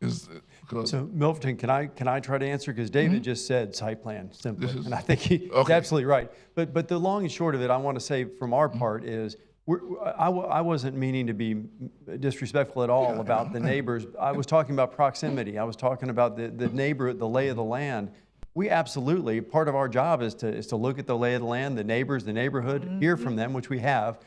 So Milverton, can I try to answer? Because David just said site plan simply, and I think he's absolutely right. But the long and short of it, I want to say from our part is, I wasn't meaning to be disrespectful at all about the neighbors. I was talking about proximity. I was talking about the neighbor, the lay of the land. We absolutely, part of our job is to look at the lay of the land, the neighbors, the neighborhood, hear from them, which we have.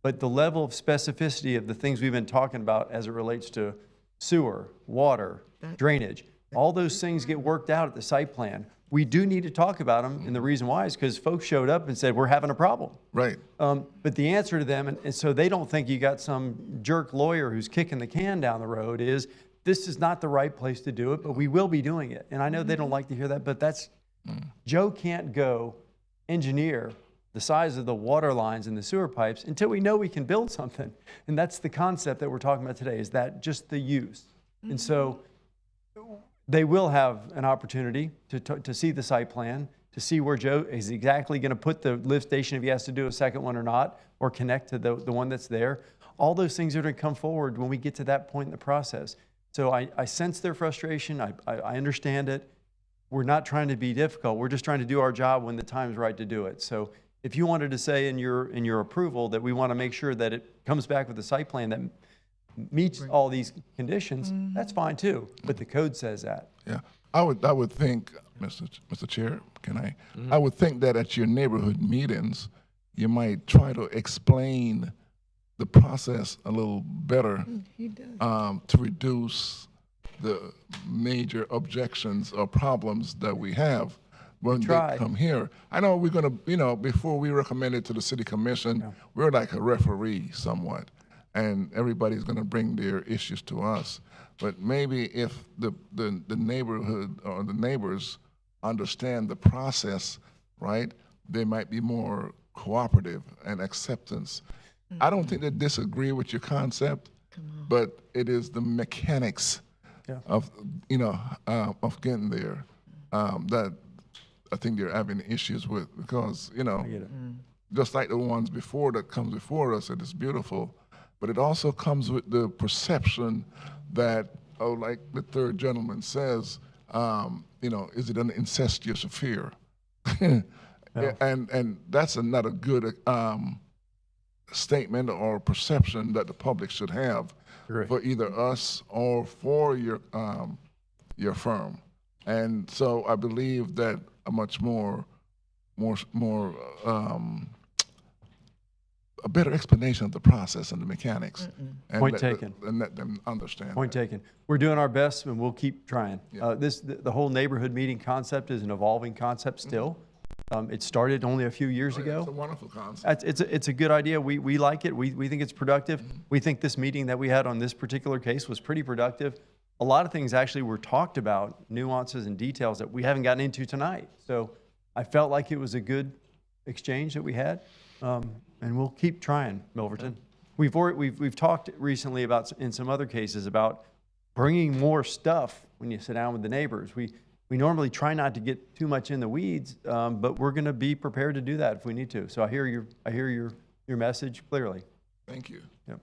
But the level of specificity of the things we've been talking about as it relates to sewer, water, drainage, all those things get worked out at the site plan. we do need to talk about them, and the reason why is because folks showed up and said, we're having a problem. Right. But the answer to them, and so they don't think you got some jerk lawyer who's kicking the can down the road, is this is not the right place to do it, but we will be doing it. And I know they don't like to hear that, but that's, Joe can't go engineer the size of the water lines and the sewer pipes until we know we can build something. And that's the concept that we're talking about today, is that just the use. And so they will have an opportunity to see the site plan, to see where Joe is exactly going to put the lift station, if he has to do a second one or not, or connect to the one that's there. All those things are going to come forward when we get to that point in the process. So I sense their frustration. I understand it. We're not trying to be difficult. We're just trying to do our job when the time's right to do it. So if you wanted to say in your approval that we want to make sure that it comes back with a site plan that meets all these conditions, that's fine too. But the code says that. Yeah, I would think, Mr. Chair, can I? I would think that at your neighborhood meetings, you might try to explain the process a little better to reduce the major objections or problems that we have when they come here. I know we're going to, before we recommend it to the city commission, we're like a referee somewhat, and everybody's going to bring their issues to us. But maybe if the neighborhood or the neighbors understand the process, right, they might be more cooperative and acceptance. I don't think they disagree with your concept, but it is the mechanics of, of getting there that I think they're having issues with, because, just like the ones before that comes before us, it is beautiful, but it also comes with the perception that, like the third gentleman says, is it an incestuous affair? And that's not a good statement or perception that the public should have for either us or for your firm. And so I believe that a much more a better explanation of the process and the mechanics. And Point taken. And let them understand. Point taken. We're doing our best, and we'll keep trying. The whole neighborhood meeting concept is an evolving concept still. It started only a few years ago. It's a wonderful concept. It's a good idea. We like it. We think it's productive. We think this meeting that we had on this particular case was pretty productive. A lot of things actually were talked about, nuances and details that we haven't gotten into tonight. So I felt like it was a good exchange that we had, and we'll keep trying, Milverton. We've talked recently about, in some other cases, about bringing more stuff when you sit down with the neighbors. We normally try not to get too much in the weeds, but we're going to be prepared to do that if we need to. So I hear your message clearly. Thank you. Yep.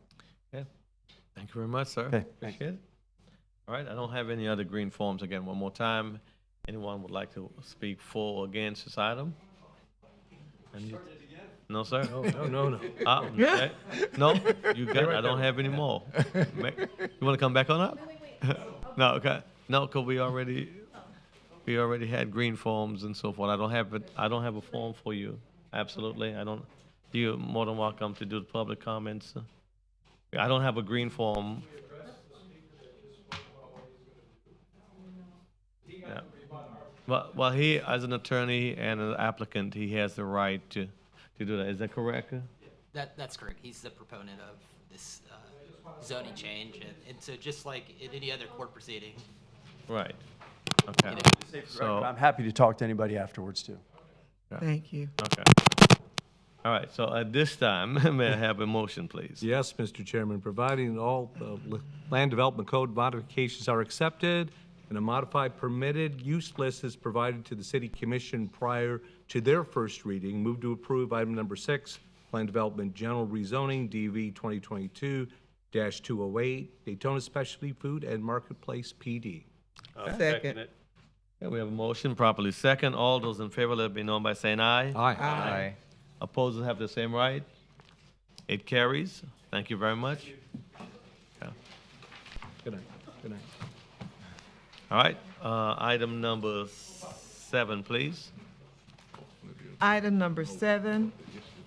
Okay. Thank you very much, sir. Okay. Appreciate it. All right, I don't have any other green forms. Again, one more time. Anyone would like to speak for or against this item? No, sir? No. Okay. No, you got it. I don't have any more. You want to come back on up? No, okay. No, because we already had green forms and so forth. I don't have a form for you. Absolutely. You're more than welcome to do the public comments. I don't have a green form. Yeah. Well, he, as an attorney and an applicant, he has the right to do that. Is that correct? That's correct. He's the proponent of this zoning change, and so just like in any other court proceeding. Right. Okay. So I'm happy to talk to anybody afterwards too. Yeah. Thank you. Okay. All right. So at this time, may I have a motion, please? Yes, Mr. Chairman, providing all land development code modifications are accepted and a modified permitted use list is provided to the City Commission prior to their first reading. Move to approve item number 6, Plan Development General Rezoning, DV 2022-208, Daytona Specialty Food and Marketplace PD. I'll Second. it. Okay, we have a motion properly second. All those in favor, let it be known by saying aye. Aye. Opposers have the same right. It carries. Thank you very much. Yeah. Good night. Good night. All right. Item number 7, please. Item number 7,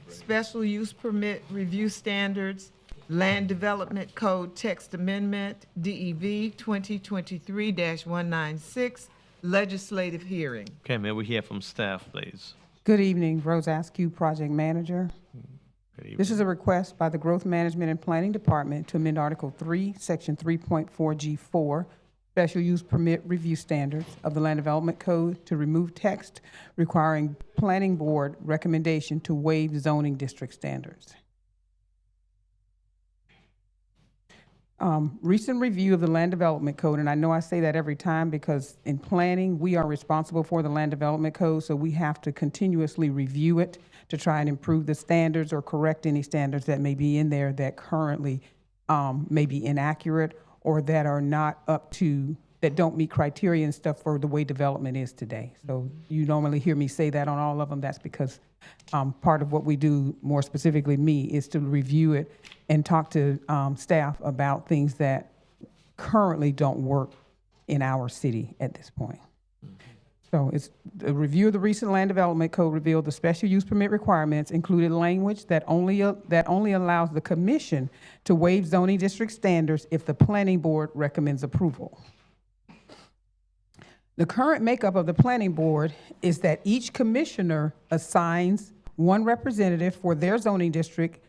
special use permit review standards, Land Development Code text amendment, DEV 2023-196, legislative hearing. Okay, may we hear from staff, please? Good evening, Rose Askew, Project Manager. Good evening. This is a request by the Growth Management and Planning Department to amend Article 3, Section 3.4G4, Special Use Permit Review Standards of the Land Development Code to remove text requiring Planning Board recommendation to waive zoning district standards. Recent review of the Land Development Code, and I know I say that every time because in planning, we are responsible for the Land Development Code, so we have to continuously review it to try and improve the standards or correct any standards that may be in there that currently may be inaccurate or that are not up to, that don't meet criteria and stuff for the way development is today. So you normally hear me say that on all of them. That's because part of what we do, more specifically me, is to review it and talk to staff about things that currently don't work in our city at this point. So it's a review of the recent Land Development Code revealed the special use permit requirements included language that only allows the commission to waive zoning district standards if the planning board recommends approval. The current makeup of the planning board is that each commissioner assigns one representative for their zoning district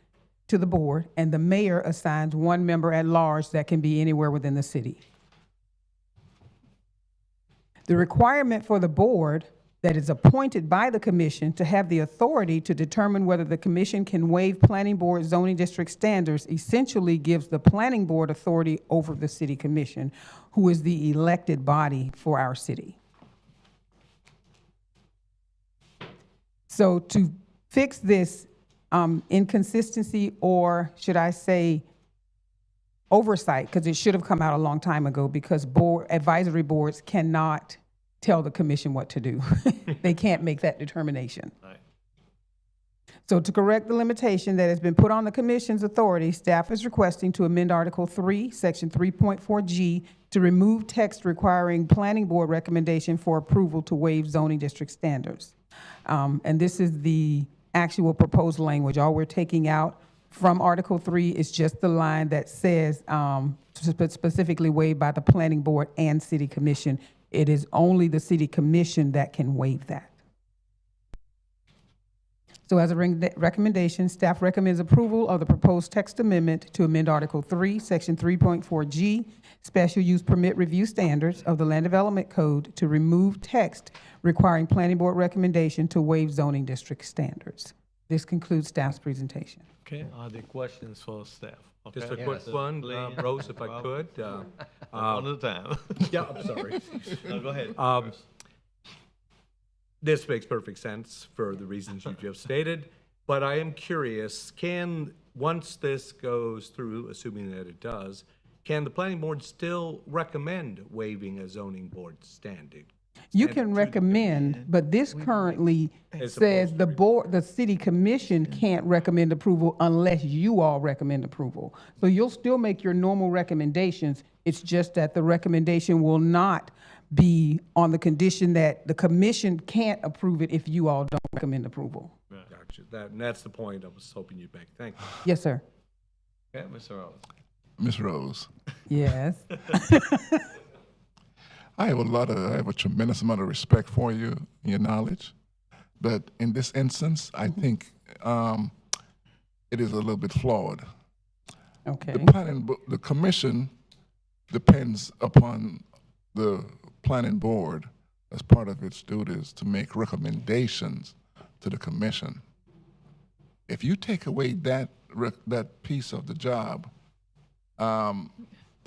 to the board, and the mayor assigns one member at large that can be anywhere within the city. The requirement for the board that is appointed by the commission to have the authority to determine whether the commission can waive planning board zoning district standards essentially gives the planning board authority over the city commission, who is the elected body for our city. So to fix this inconsistency, or should I say oversight, because it should have come out a long time ago, because advisory boards cannot tell the commission what to do. They can't make that determination. Right. So to correct the limitation that has been put on the commission's authority, staff is requesting to amend Article 3, Section 3.4G to remove text requiring planning board recommendation for approval to waive zoning district standards. And this is the actual proposed language. All we're taking out from Article 3 is just the line that says specifically waived by the planning board and city commission. It is only the city commission that can waive that. So as a recommendation, staff recommends approval of the proposed text amendment to amend Article 3, Section 3.4G, Special Use Permit Review Standards of the Land Development Code to remove text requiring planning board recommendation to waive zoning district standards. This concludes staff's presentation. Okay, are there questions for staff? Okay. Just a quick one, Rose, if I could. One at a time. Yeah, I'm sorry. No, go ahead. This makes perfect sense for the reasons you just stated, but I am curious, once this goes through, assuming that it does, can the planning board still recommend waiving a zoning board standard? You can recommend, but this currently says the city commission can't recommend approval unless you all recommend approval. So you'll still make your normal recommendations. It's just that the recommendation will not be on the condition that the commission can't approve it if you all don't recommend approval. Gotcha. That's the point I was hoping you'd make. Thank you. Yes, sir. Okay, Mr. Rose. Miss Rose. Yes. I have a tremendous amount of respect for you and your knowledge, but in this instance, I think it is a little bit flawed. Okay. The commission depends upon the planning board as part of its duties to make recommendations to the commission. If you take away that piece of the job,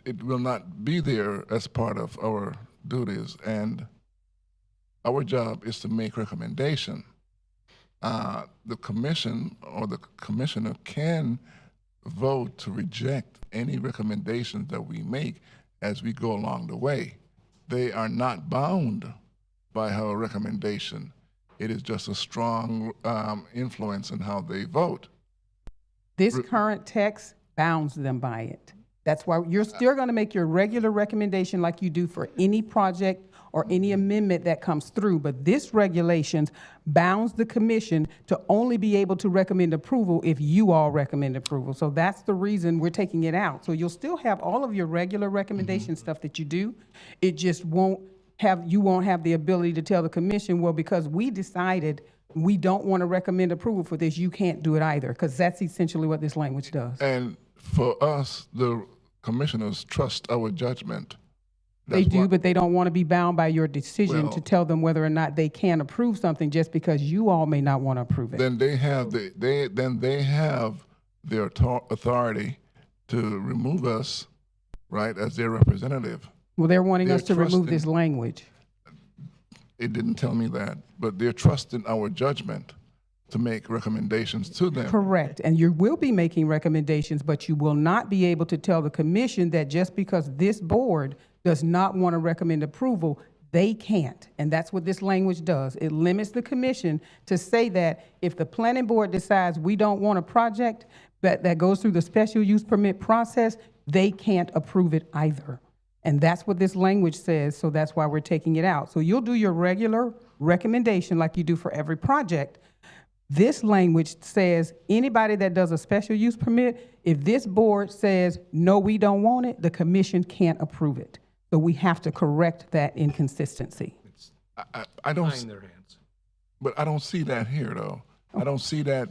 it will not be there as part of our duties, and our job is to make recommendation. The commission or the commissioner can vote to reject any recommendations that we make as we go along the way. They are not bound by our recommendation. It is just a strong influence in how they vote. This current text bounds them by it. That's why you're still going to make your regular recommendation like you do for any project or any amendment that comes through, but this regulations bounds the commission to only be able to recommend approval if you all recommend approval. So that's the reason we're taking it out. So you'll still have all of your regular recommendation stuff that you do. It just won't you won't have the ability to tell the commission, well, because we decided we don't want to recommend approval for this, you can't do it either, because that's essentially what this language does. And for us, the commissioners trust our judgment. They do, but they don't want to be bound by your decision Well- to tell them whether or not they can approve something just because you all may not want to approve it. Then they have their authority to remove us, right, as their representative. Well, they're wanting They're us to remove this trusting- language. It didn't tell me that, but they're trusting our judgment to make recommendations to them. Correct, and you will be making recommendations, but you will not be able to tell the commission that just because this board does not want to recommend approval, they can't. And that's what this language does. It limits the commission to say that if the planning board decides we don't want a project that goes through the special use permit process, they can't approve it either. And that's what this language says, so that's why we're taking it out. So you'll do your regular recommendation like you do for every project. This language says anybody that does a special use permit, if this board says, no, we don't want it, the commission can't approve it. So we have to correct that inconsistency. I don't, Tying their hands. but I don't see that here, though. I don't see that.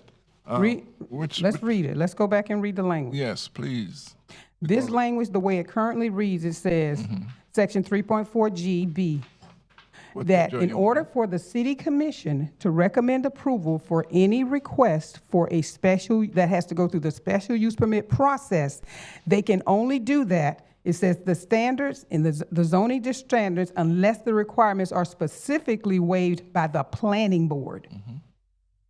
Let's read it. Let's go back and read the language. Yes, please. This language, the way it currently reads, it says, section 3.4GB, that in order for the city commission to recommend approval for any request for a special, that has to go through the special use permit process, they can only do that, it says the standards in the zoning standards, unless the requirements are specifically waived by the planning board.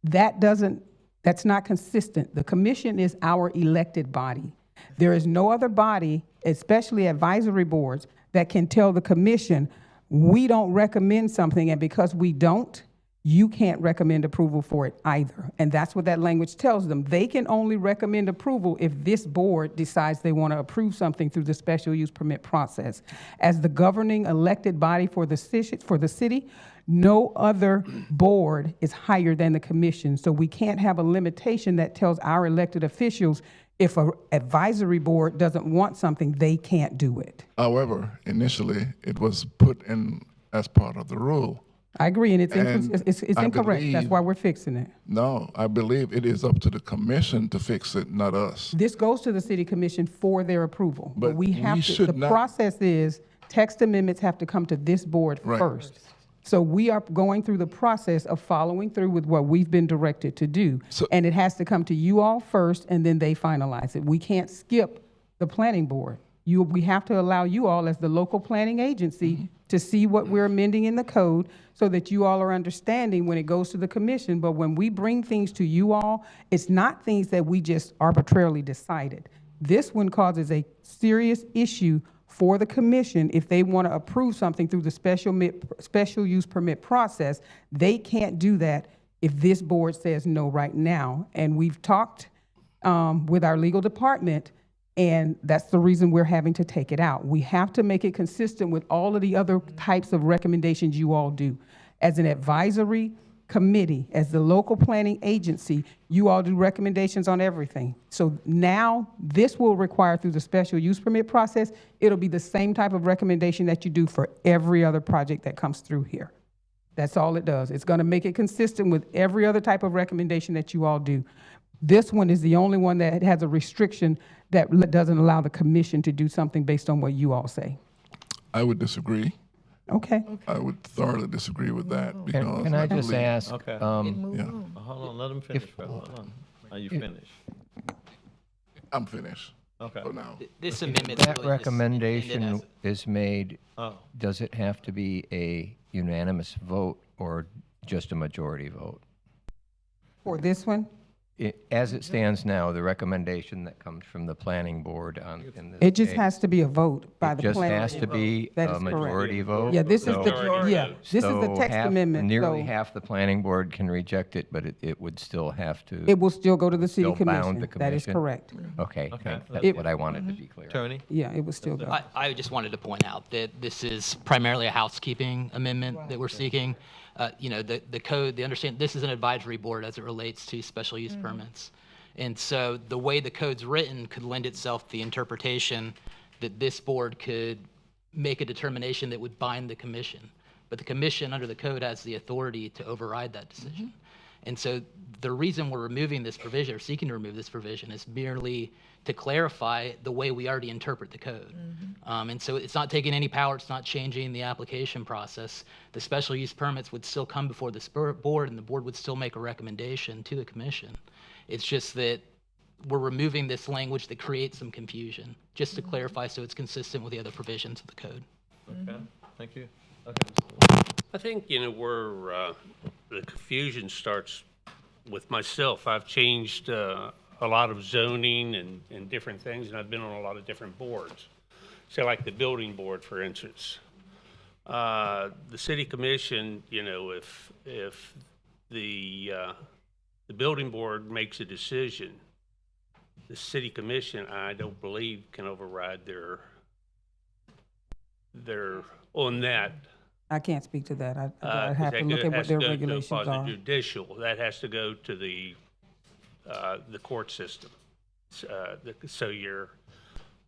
That's not consistent. The commission is our elected body. There is no other body, especially advisory boards, that can tell the commission, we don't recommend something, and because we don't, you can't recommend approval for it either. And that's what that language tells them. They can only recommend approval if this board decides they want to approve something through the special use permit process. As the governing elected body for the city, no other board is higher than the commission. So we can't have a limitation that tells our elected officials if an advisory board doesn't want something, they can't do it. However, initially, it was put in as part of the rule. I agree, and it's I incorrect. That's believe- why we're fixing it. No, I believe it is up to the commission to fix it, not us. This goes to the city commission for their approval. But we have we to, should the not- process is, text amendments have to come to this board Right. first. So we are going through the process of following through with what we've been directed to do. And it has to come to you all first, and then they finalize it. We can't skip the planning board. We have to allow you all, as the local planning agency, to see what we're amending in the code so that you all are understanding when it goes to the commission. But when we bring things to you all, it's not things that we just arbitrarily decided. This one causes a serious issue for the commission. If they want to approve something through the special use permit process, they can't do that if this board says no right now. And we've talked with our legal department, and that's the reason we're having to take it out. We have to make it consistent with all of the other types of recommendations you all do. As an advisory committee, as the local planning agency, you all do recommendations on everything. So now this will require through the special use permit process, it'll be the same type of recommendation that you do for every other project that comes through here. That's all it does. It's going to make it consistent with every other type of recommendation that you all do. This one is the only one that has a restriction that doesn't allow the commission to do something based on what you all say. I would disagree. Okay. I would thoroughly disagree with that because Can I just believe- ask, Okay. Yeah, Hold on, let him finish, bro. Hold on. Are you finished? I'm finished. Okay. For now. This amendment that really just intended recommendation as- is made, Oh. does it have to be a unanimous vote or just a majority vote? For this one, As it stands now, the recommendation that comes from the planning board in this it just case, has to be a vote by the It just planning has to board. be That a is correct. majority vote? Yeah, this is So- this is the text amendment. Nearly so half the planning board can reject it, but it would still have to. It will still go to the city still bound commission. the That is commission? correct. Okay, Okay. that's what I wanted to be clear. Tony? Yeah, it will still go. I just wanted to point out that this is primarily a housekeeping amendment that we're seeking. The code, this is an advisory board as it relates to special use permits. And so the way the code's written could lend itself to the interpretation that this board could make a determination that would bind the commission. But the commission under the code has the authority to override that decision. And so the reason we're removing this provision or seeking to remove this provision is merely to clarify the way we already interpret the code. And so it's not taking any power, it's not changing the application process. The special use permits would still come before the board and the board would still make a recommendation to the commission. It's just that we're removing this language that creates some confusion, just to clarify so it's consistent with the other provisions of the code. Okay, thank you. Okay. I think, where the confusion starts with myself. I've changed a lot of zoning and different things, and I've been on a lot of different boards. Say like the building board, for instance. The city commission, if the building board makes a decision, the city commission, I don't believe, can override their on that. I can't speak to that. I 'Cause have to look at what their regulations That has to go to are. the judicial. That has to go to the court system. So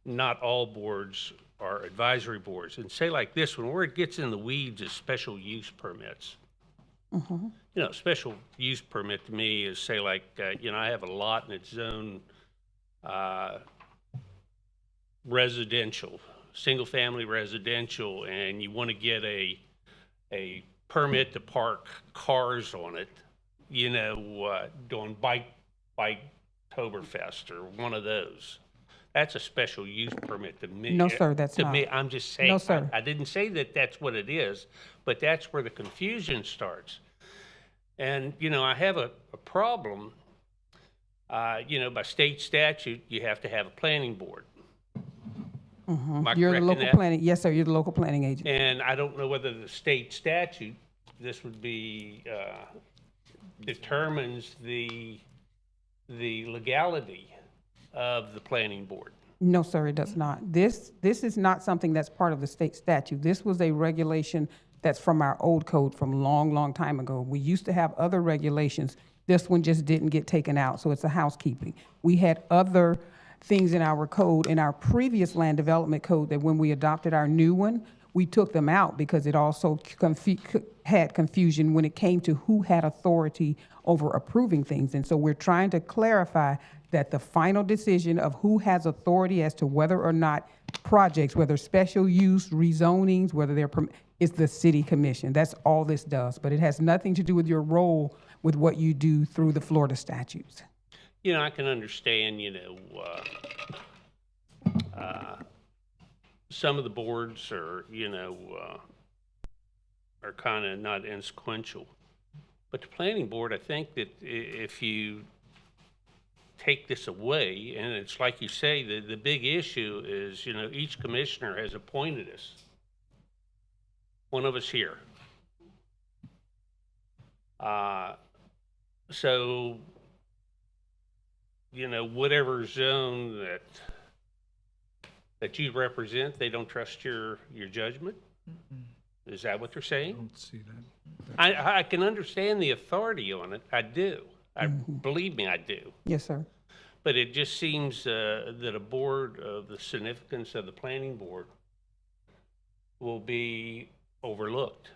not all boards are advisory boards. And say like this one, where it gets in the weeds is special use permits. Special use permit to me is say like, I have a lot and it's zoned residential, single-family residential, and you want to get a permit to park cars on it, doing Bike-Toberfest or one of those. That's a special use permit to me. No, sir, that's to not. me, I'm just saying. No, sir. I didn't say that that's what it is, but that's where the confusion starts. And, I have a problem. By state statute, you have to have a planning board. Am I You're the correct in local that? planning, yes, sir, you're the local planning agent. And I don't know whether the state statute, this would be, determines the legality of the planning board. No, sir, it does not. This is not something that's part of the state statute. This was a regulation that's from our old code from a long, long time ago. We used to have other regulations. This one just didn't get taken out, so it's a housekeeping. We had other things in our code, in our previous land development code, that when we adopted our new one, we took them out because it also had confusion when it came to who had authority over approving things. And so we're trying to clarify that the final decision of who has authority as to whether or not projects, whether special use, rezonings, whether they're, is the city commission. That's all this does, but it has nothing to do with your role with what you do through the Florida statutes. I can understand, some of the boards are, are kind of not insequential. But the planning board, I think that if you take this away, and it's like you say, the big issue is, each commissioner has appointed us. One of us here. So, whatever zone that you represent, they don't trust your judgment? Is that what they're saying? I don't see that. I can understand the authority on it. I do. Believe me, I do. Yes, sir. But it just seems that a board of the significance of the planning board will be overlooked.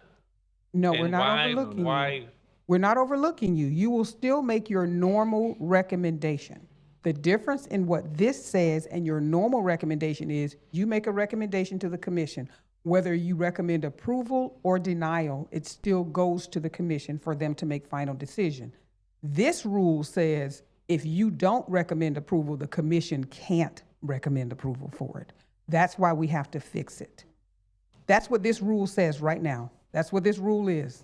No, And we're not overlooking you. Why? We're not overlooking you. You will still make your normal recommendation. The difference in what this says and your normal recommendation is you make a recommendation to the commission. Whether you recommend approval or denial, it still goes to the commission for them to make final decision. This rule says if you don't recommend approval, the commission can't recommend approval for it. That's why we have to fix it. That's what this rule says right now. That's what this rule is.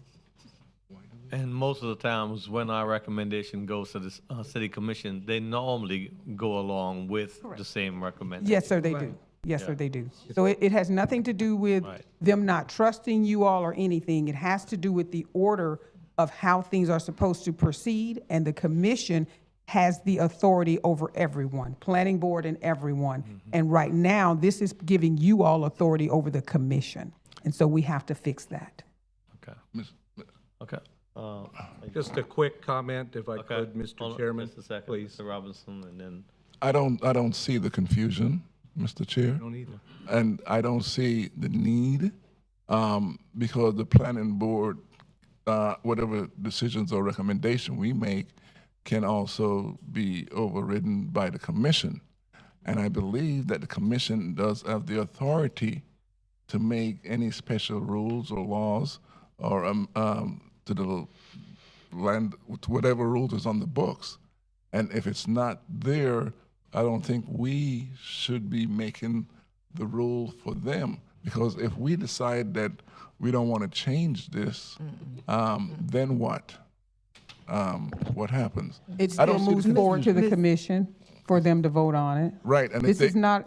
And most of the times when our recommendation goes to the city commission, they normally go along with the same recommendation. Yes, sir, they do. Yes, sir, they do. So it has nothing to do with them not trusting you all or anything. It has to do with the order of how things are supposed to proceed, and the commission has the authority over everyone, planning board and everyone. And right now, this is giving you all authority over the commission. And so we have to fix that. Okay. Okay. Just a quick comment, if I could, Mr. Chairman, Just a second, please. Mr. Robinson, and then. I don't see the confusion Mr. Chair. Don't either. And I don't see the need because the planning board, whatever decisions or recommendation we make, can also be overridden by the commission. And I believe that the commission does have the authority to make any special rules or laws or to the land, whatever rules is on the books. And if it's not there, I don't think we should be making the rule for them. Because if we decide that we don't want to change this, then what? What happens? It I don't still see the moves forward to the confusion. commission for them to vote on it. Right, and if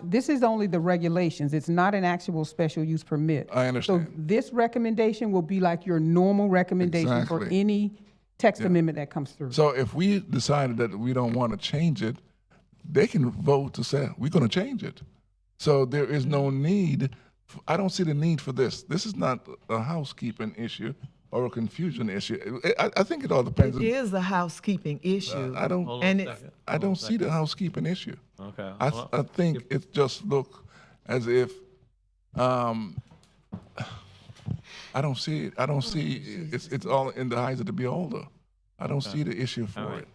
This is only the regulations. It's not an actual special use permit. I understand. So this recommendation will be like your normal recommendation for Exactly. any text Yeah. amendment that comes through. So if we decided that we don't want to change it, they can vote to say, we're going to change it. So there is no need, I don't see the need for this. This is not a housekeeping issue or a confusion issue. I think it all depends. It is a housekeeping issue. I don't, Hold on and a it's, second. I don't see the housekeeping issue. Okay. I think it just look as if, I don't see it. I don't see, it's all in the eyes of the beholder. I don't see the issue for All right. it.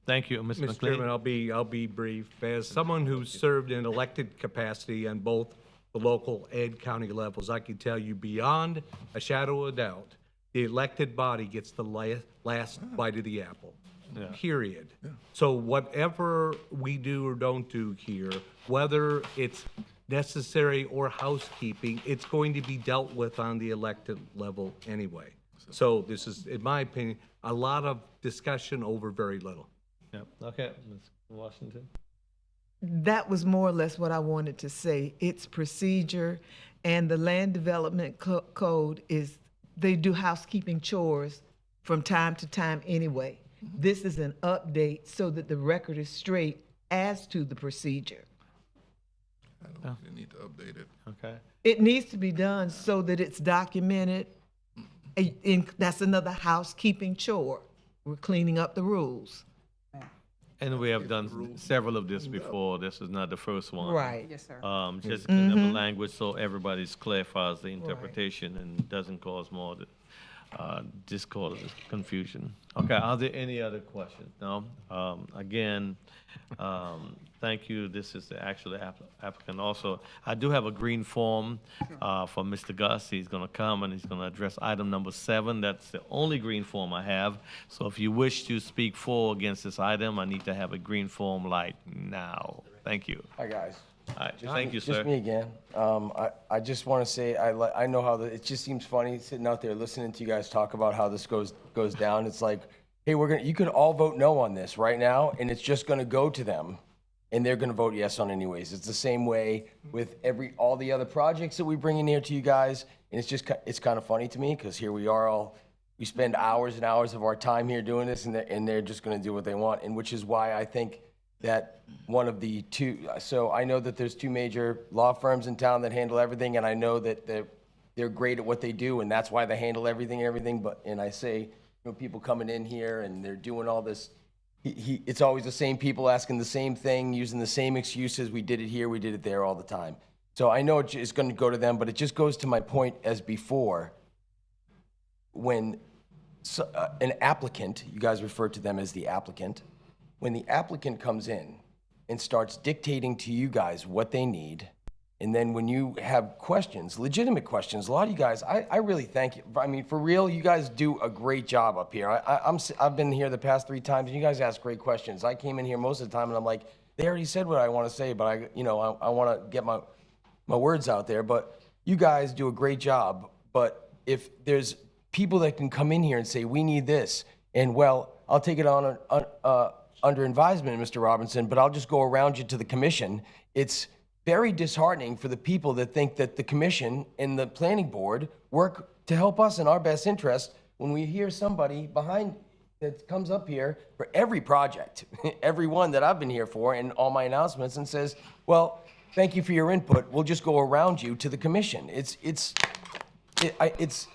Thank you, Ms. Mr. McLean. Chairman, I'll be brief. As someone who's served in elected capacity on both the local and county levels, I can tell you beyond a shadow of a doubt, the elected body gets the last bite of the apple. Yeah. Period. So whatever we do or don't do here, whether it's necessary or housekeeping, it's going to be dealt with on the elected level anyway. So this is, in my opinion, a lot of discussion over very little. Yep. Okay, Ms. Washington. that was more or less what I wanted to say. It's procedure, and the land development code is, they do housekeeping chores from time to time anyway. This is an update so that the record is straight as to the procedure. I don't think you need to update it. Okay. It needs to be done so that it's documented. That's another housekeeping chore. We're cleaning up the rules. And we have done several of this before. This is not the first one. Right. Yes, sir. Just clean up the language so everybody's clarifies the interpretation and doesn't cause more discord or confusion. Okay, are there any other questions? No? Again, thank you. This is the actual applicant also. I do have a green form for Mr. Gus. He's going to come and he's going to address item number 7. That's the only green form I have. So if you wish to speak for or against this item, I need to have a green form like now. Thank you. Hi, guys. All right, thank you, sir. Just me again. I just want to say, I know how it just seems funny sitting out there listening to you guys talk about how this goes down. It's like, hey, you can all vote no on this right now, and it's just going to go to them, and they're going to vote yes on anyways. It's the same way with all the other projects that we bring in here to you guys, and it's kind of funny to me because here we are we spend hours and hours of our time here doing this, and they're just going to do what they want, and which is why I think that one of the two, so I know that there's 2 major law firms in town that handle everything, and I know that they're great at what they do, and that's why they handle everything and everything, and I say, people coming in here and they're doing all this, it's always the same people asking the same thing, using the same excuses, we did it here, we did it there all the time. So I know it's going to go to them, but it just goes to my point as before, when an applicant, you guys refer to them as the applicant, when the applicant comes in and starts dictating to you guys what they need, and then when you have questions, legitimate questions, a lot of you guys, I really thank you. I mean, for real, you guys do a great job up here. I've been here the past 3 times, and you guys ask great questions. I came in here most of the time, and I'm like, they already said what I want to say, but I want to get my words out there. But you guys do a great job. But if there's people that can come in here and say, we need this, and well, I'll take it on under advisement, Mr. Robinson, but I'll just go around you to the commission. It's very disheartening for the people that think that the commission and the planning board work to help us in our best interest when we hear somebody behind that comes up here for every project, every one that I've been here for and all my announcements and says, well, thank you for your input. We'll just go around you to the commission. It's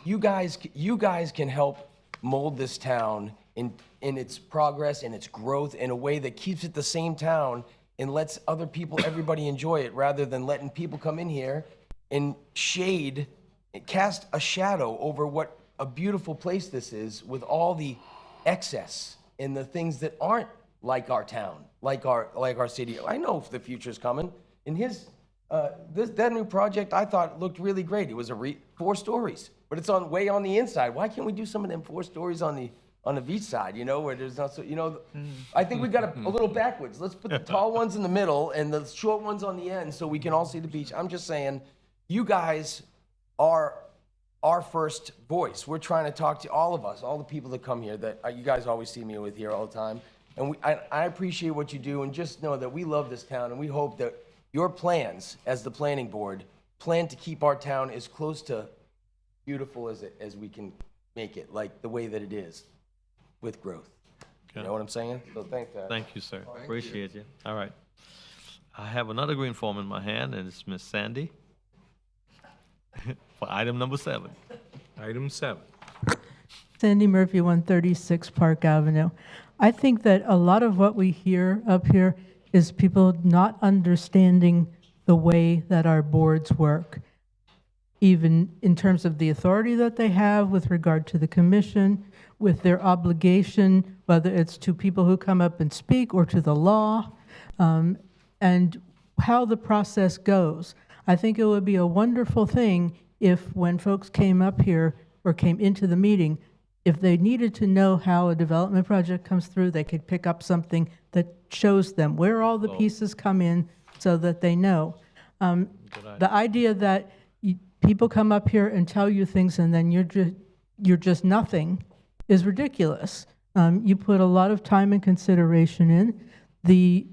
you guys can help mold this town in its progress and its growth in a way that keeps it the same town and lets other people, everybody enjoy it, rather than letting people come in here and cast a shadow over what a beautiful place this is, with all the excess and the things that aren't like our town, like our city. I know the future's coming. And that new project, I thought looked really great. It was 4 stories, but it's way on the inside. Why can't we do some of them 4 stories on the beach side, where there's not so, I think we got a little backwards. Let's put the tall ones in the middle and the short ones on the end so we can all see the beach. I'm just saying, you guys are our first voice. We're trying to talk to all of us, all the people that come here that you guys always see me with here all the time. And I appreciate what you do, and just know that we love this town, and we hope that your plans as the planning board plan to keep our town as close to beautiful as we can make it, like the way that it is with growth. You know what I'm saying? So thanks, Dad. Thank you, sir. Appreciate you. All right. I have another green form in my hand, and it's Miss Sandy for item number 7. Item 7. Sandy Murphy, 136 Park Avenue. I think that a lot of what we hear up here is people not understanding the way that our boards work, even in terms of the authority that they have with regard to the commission, with their obligation, whether it's to people who come up and speak or to the law, and how the process goes. I think it would be a wonderful thing if, when folks came up here or came into the meeting, if they needed to know how a development project comes through, they could pick up something that shows them where all the pieces come in so that they know. The idea that people come up here and tell you things and then you're just nothing is ridiculous. You put a lot of time and consideration in. The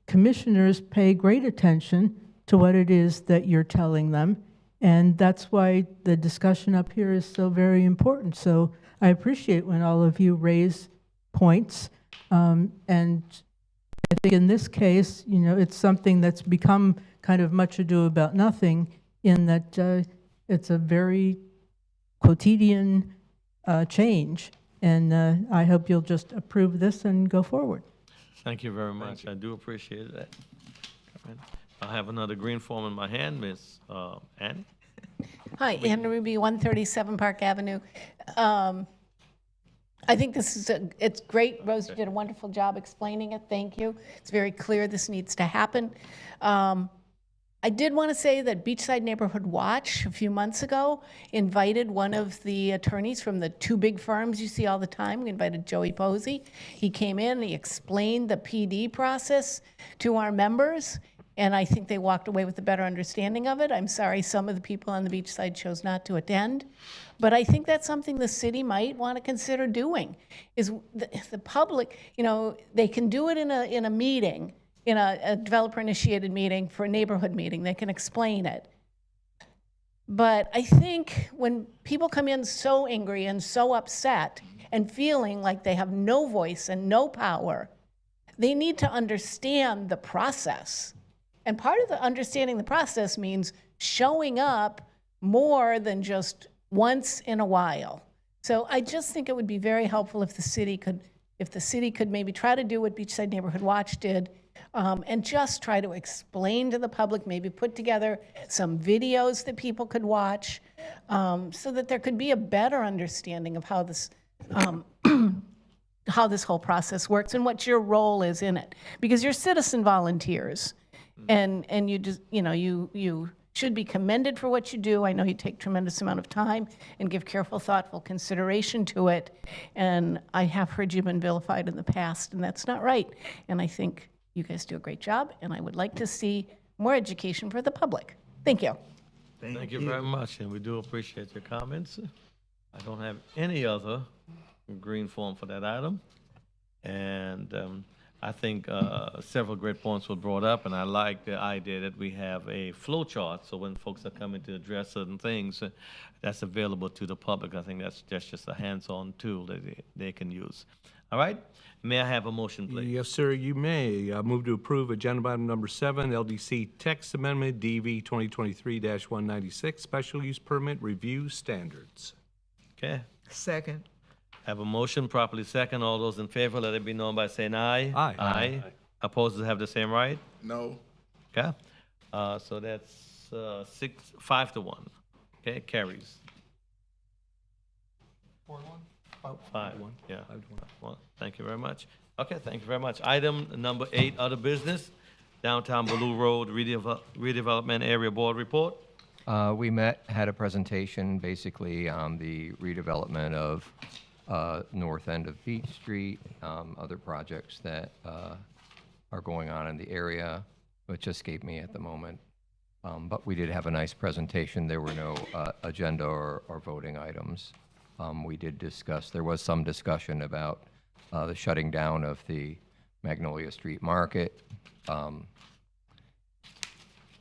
commissioners pay great attention to what it is that you're telling them, and that's why the discussion up here is so very important. So I appreciate when all of you raise points, and I think in this case, it's something that's become kind of much ado about nothing, in that it's a very quotidian change, and I hope you'll just approve this and go forward. Thank you very much. I do appreciate that. I have another green form in my hand, Miss Annie. Hi, Anna Ruby, 137 Park Avenue. I think it's great. Rose, you did a wonderful job explaining it. Thank you. It's very clear this needs to happen. I did want to say that Beachside Neighborhood Watch a few months ago invited one of the attorneys from the 2 big firms you see all the time. We invited Joey Posey. He came in, he explained the PD process to our members, and I think they walked away with a better understanding of it. I'm sorry some of the people on the beachside chose not to attend, but I think that's something the city might want to consider doing, is the public, they can do it in a meeting, in a developer-initiated meeting, for a neighborhood meeting. They can explain it. But I think when people come in so angry and so upset and feeling like they have no voice and no power, they need to understand the process. And part of the understanding the process means showing up more than just once in a while. So I just think it would be very helpful if the city could maybe try to do what Beachside Neighborhood Watch did, and just try to explain to the public, maybe put together some videos that people could watch, so that there could be a better understanding of how this how this whole process works and what your role is in it. Because you're citizen volunteers, and you just, you should be commended for what you do. I know you take tremendous amount of time and give careful, thoughtful consideration to it. And I have heard you've been vilified in the past, and that's not right. And I think you guys do a great job, and I would like to see more education for the public. Thank you. Thank you very much, and we do appreciate your comments. I don't have any other green form for that item. And I think several great points were brought up, and I like the idea that we have a flow chart, so when folks are coming to address certain things, that's available to the public. I think that's just a hands-on tool that they can use. All right? May I have a motion, please? Yes, sir, you may. Move to approve agenda item number 7, LDC text amendment DV 2023-196, special use permit review standards. Okay. Second. Have a motion properly second. All those in favor, let it be known by saying aye. Aye. Aye. Opposers have the same right? No. Okay, so that's 5 to 1. Okay, carries. 4-1? 5, yeah. 5 to 1. Well, thank you very much. Okay, thank you very much. Item number 8, other business, Downtown Blue Road redevelopment area board report. We met, had a presentation basically on the redevelopment of north end of Beach Street, other projects that are going on in the area, which escape me at the moment. But we did have a nice presentation. There were no agenda or voting items. We did discuss, there was some discussion about the shutting down of the Magnolia Street Market,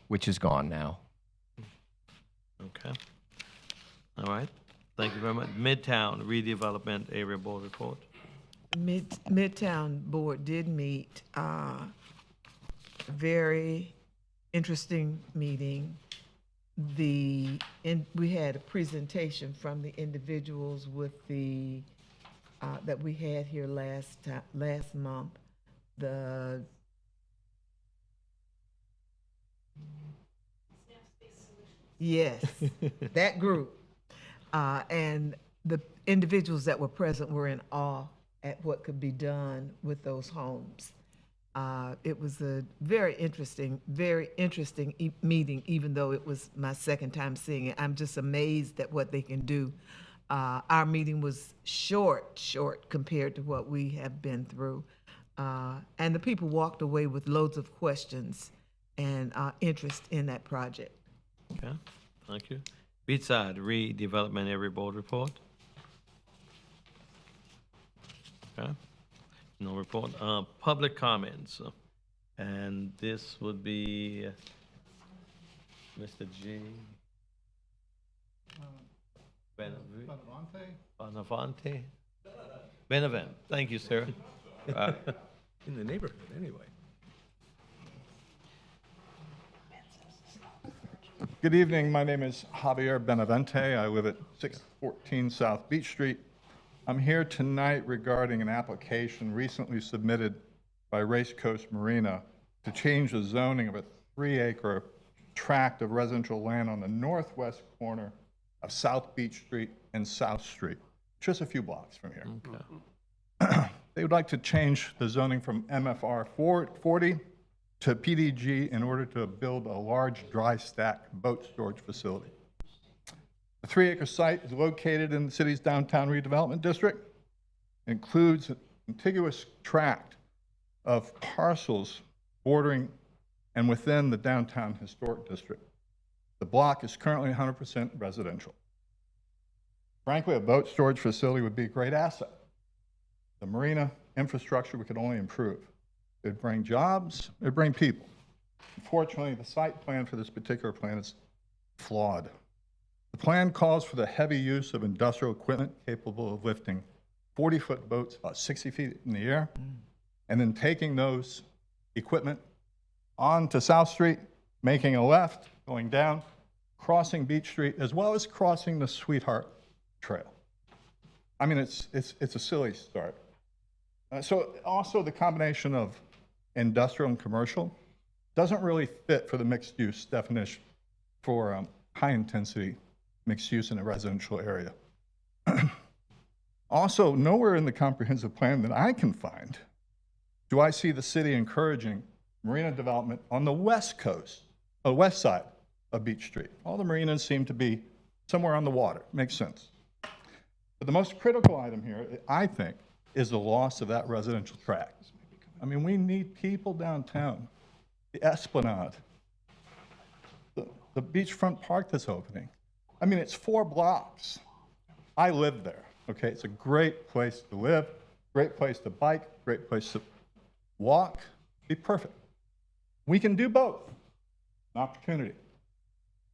which is gone now. Okay. All right. Thank you very much. Midtown redevelopment area board report. Midtown Board did meet, very interesting meeting. We had a presentation from the individuals with the, that we had here last month. Yes, that group. And the individuals that were present were in awe at what could be done with those homes. It was a very interesting meeting, even though it was my second time seeing it. I'm just amazed at what they can do. Our meeting was short compared to what we have been through. And the people walked away with loads of questions and interest in that project. Okay, thank you. Beachside redevelopment area board report. Okay, no report. Public comments, and this would be Mr. G. Benavente. Benavent. Thank you, sir. In the neighborhood, anyway. Good evening. My name is Javier Benavente. I live at 614 South Beach Street. I'm here tonight regarding an application recently submitted by Race Coast Marina to change the zoning of a 3-acre tract of residential land on the northwest corner of South Beach Street and South Street, just a few blocks from here. Okay. They would like to change the zoning from MFR 40 to PDG in order to build a large dry stack boat storage facility. The 3-acre site is located in the city's downtown redevelopment district. It includes a contiguous tract of parcels bordering and within the downtown historic district. The block is currently 100% residential. Frankly, a boat storage facility would be a great asset. The marina infrastructure we could only improve. It'd bring jobs, it'd bring people. Unfortunately, the site plan for this particular plan is flawed. The plan calls for the heavy use of industrial equipment capable of lifting 40-foot boats about 60 feet in the air, and then taking those equipment onto South Street, making a left, going down, crossing Beach Street, as well as crossing the Sweetheart Trail. I mean, it's a silly start. So also the combination of industrial and commercial doesn't really fit for the mixed use definition for high intensity mixed use in a residential area. Also, nowhere in the comprehensive plan that I can find do I see the city encouraging marina development on the west coast, the west side of Beach Street. All the marinas seem to be somewhere on the water. Makes sense. But the most critical item here, I think, is the loss of that residential tract. I mean, we need people downtown. The Esplanade, the beachfront park that's opening. I mean, it's 4 blocks. I live there, okay? It's a great place to live, great place to bike, great place to walk. Be perfect. We can do both. An opportunity.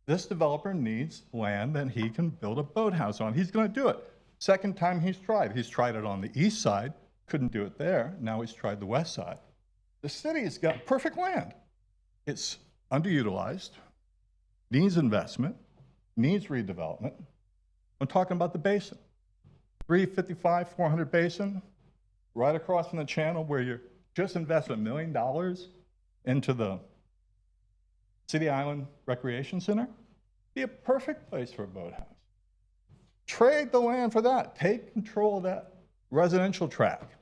This developer needs land that he can build a boathouse on. He's going to do it. Second time he's tried. He's tried it on the east side, couldn't do it there. Now he's tried the west side. The city's got perfect land. It's underutilized, needs investment, needs redevelopment. I'm talking about the basin. 355, 400 basin, right across from the channel where your just invest $1 million into the City Island Recreation Center. Be a perfect place for a boathouse. Trade the land for that. Take control of that residential tract.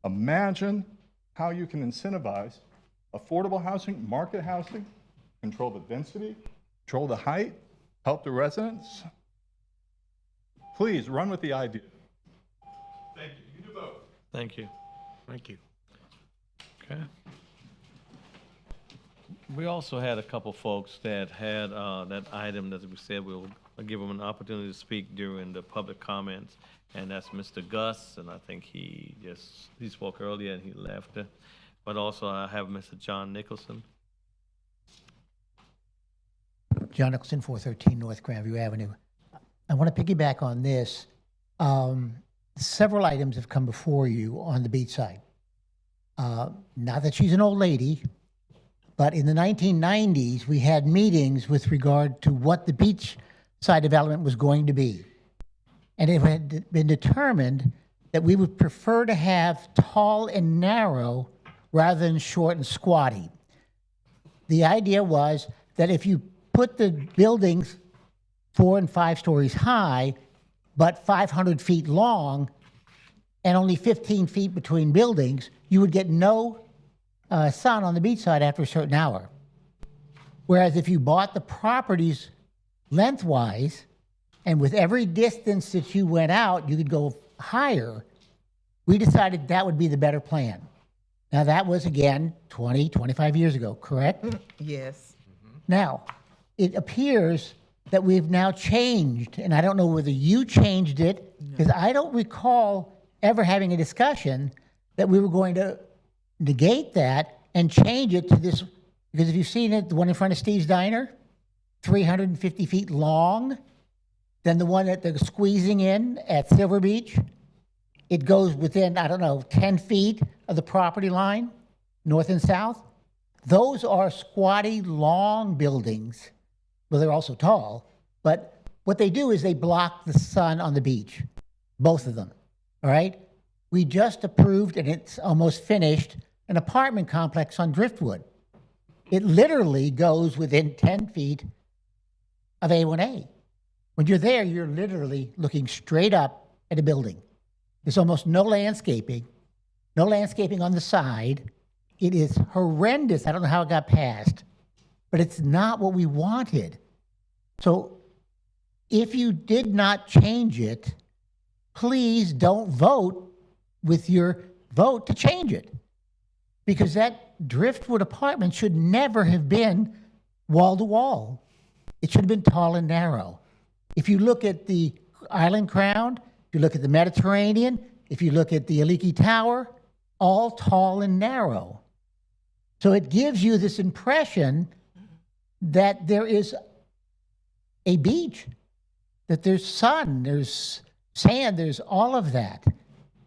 Imagine how you can incentivize affordable housing, market housing, control the density, control the height, help the residents. Please run with the idea. Thank you. You do both. Thank you. Thank you. Okay. We also had a couple folks that had that item that we said we'll give them an opportunity to speak during the public comments, and that's Mr. Gus, and I think he spoke earlier and he left. But also I have Mr. John Nicholson. John Nicholson, 413 North Grandview Avenue. I want to piggyback on this. Several items have come before you on the beachside. Not that she's an old lady, but in the 1990s, we had meetings with regard to what the beachside development was going to be. And it had been determined that we would prefer to have tall and narrow rather than short and squatty. The idea was that if you put the buildings 4 and 5 stories high, but 500 feet long, and only 15 feet between buildings, you would get no sun on the beachside after a certain hour. Whereas if you bought the properties lengthwise, and with every distance that you went out, you could go higher, we decided that would be the better plan. Now that was, again, 20, 25 years ago, correct? Yes. Now, it appears that we've now changed, and I don't know whether you changed it, because I don't recall ever having a discussion that we were going to negate that and change it to this, because if you've seen it, the one in front of Steve's Diner, 350 feet long, then the one that they're squeezing in at Silver Beach, it goes within, I don't know, 10 feet of the property line, north and south. Those are squatty, long buildings. Well, they're also tall, but what they do is they block the sun on the beach, both of them, all right? We just approved, and it's almost finished, an apartment complex on Driftwood. It literally goes within 10 feet of A1A. When you're there, you're literally looking straight up at a building. There's almost no landscaping on the side. It is horrendous. I don't know how it got passed, but it's not what we wanted. So if you did not change it, please don't vote with your vote to change it. Because that Driftwood apartment should never have been wall to wall. It should have been tall and narrow. If you look at the Island Crown, if you look at the Mediterranean, if you look at the Aliki Tower, all tall and narrow. So it gives you this impression that there is a beach, that there's sun, there's sand, there's all of that.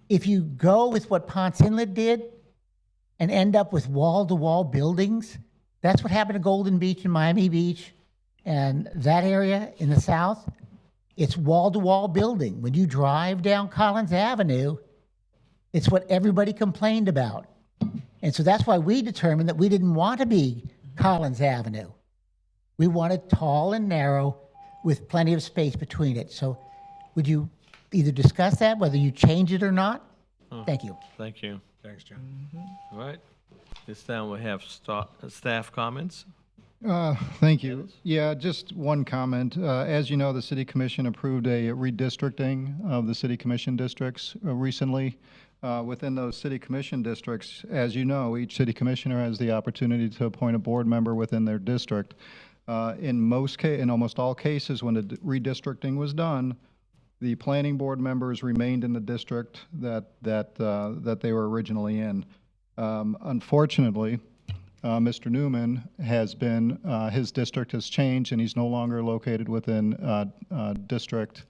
If you go with what Ponce Inlet did and end up with wall-to-wall buildings, that's what happened to Golden Beach and Miami Beach and that area in the south. It's wall-to-wall building. When you drive down Collins Avenue, it's what everybody complained about. And so that's why we determined that we didn't want to be Collins Avenue. We wanted tall and narrow with plenty of space between it. So would you either discuss that, whether you change it or not? Thank you. Thank you. Thanks, John. All right. This time we have staff comments. Thank you. Yeah, just one comment. As you know, the City Commission approved a redistricting of the City Commission districts recently. Within those City Commission districts, as you know, each City Commissioner has the opportunity to appoint a board member within their district. In almost all cases, when the redistricting was done, the planning board members remained in the district that they were originally in. Unfortunately, Mr. Newman has been, his district has changed and he's no longer located within District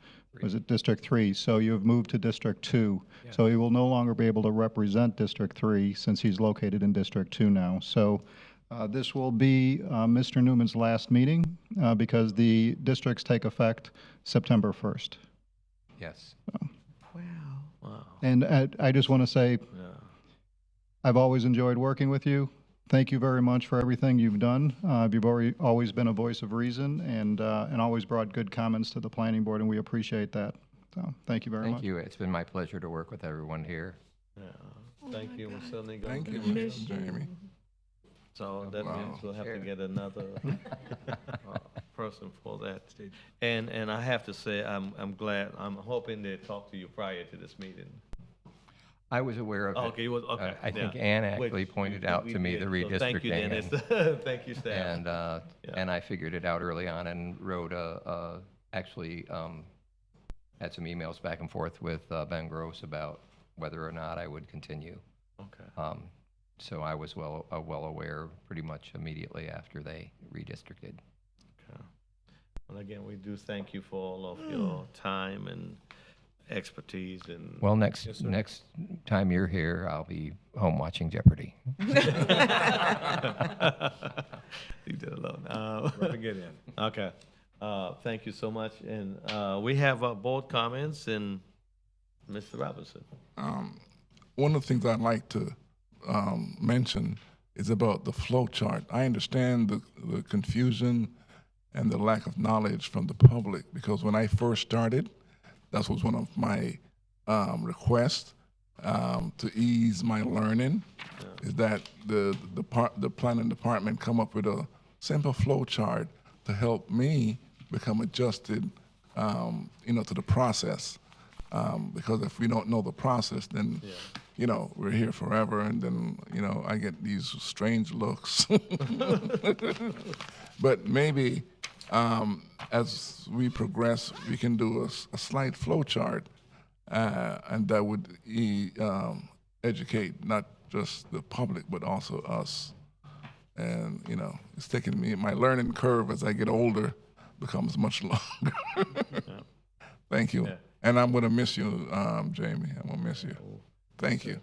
3? So you have moved to District 2. Yeah. So he will no longer be able to represent District 3 since he's located in District 2 now. So this will be Mr. Newman's last meeting because the districts take effect September 1st. Yes. So. Wow. And I just want to say, I've always enjoyed working with you. Thank you very much for everything you've done. You've always been a voice of reason and always brought good comments to the planning board, and we appreciate that. So thank you very much. Thank you. It's been my pleasure to work with everyone here. Yeah. Thank you, Mr. Nigo. Thank you, Miss Mr. Jamie. So that means we'll have to Sure. get another person for that. And I have to say, I'm glad, I'm hoping they talked to you prior to this meeting. I was aware of it. Okay, you was, okay. I think yeah. Ann Which actually pointed we- out we to me did. the So redistricting. Thank you, Dennis. and- Thank you, staff. And I figured it out early on and wrote actually had some emails back and forth with Ben Gross about whether or not I would continue. Okay. So I was well aware pretty much immediately after they redistricted. Okay. Well, again, we do thank you for all of your time and expertise and. Well, next time you're here, I'll be home watching Jeopardy. Leave that alone. Rubbing it in. Okay. Thank you so much. And we have board comments and Mr. Robinson. One of the things I'd like to mention is about the flow chart. I understand the confusion and the lack of knowledge from the public, because when I first started, that was one of my requests to ease my learning, is that the planning department come up with a simple flow chart to help me become adjusted, to the process. Because if we don't know the process, then, we're here forever, and then, I get these strange looks. But maybe as we progress, we can do a slight flow chart, and that would educate not just the public, but also us. And, it's taking me, my learning curve as I get older becomes much longer. Thank you. Yeah. And I'm going to miss you, Jamie. I'm going to miss you. Thank you.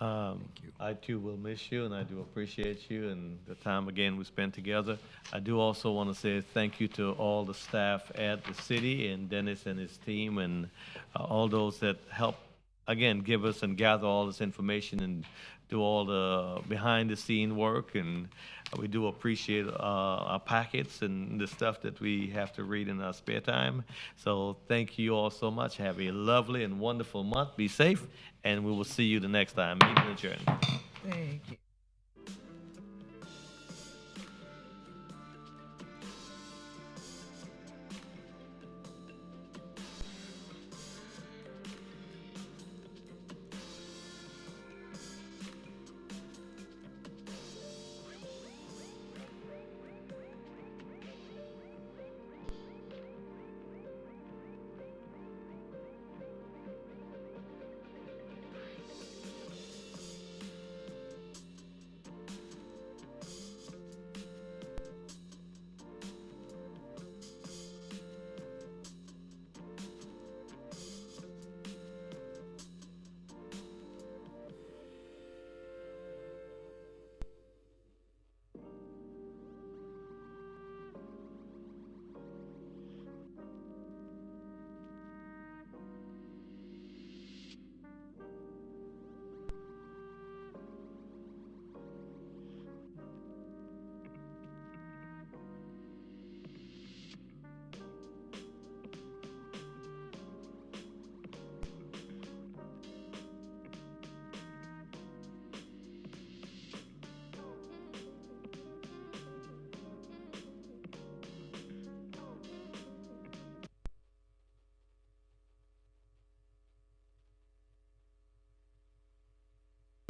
I too will miss you, and I do appreciate you and the time again we spent together. I do also want to say thank you to all the staff at the city and Dennis and his team and all those that help, again, give us and gather all this information and do all the behind-the-scene work. And we do appreciate our packets and the stuff that we have to read in our spare time. So thank you all so much. Have a lovely and wonderful month. Be safe, and we will see you the next time. Meeting adjourned. Thank you.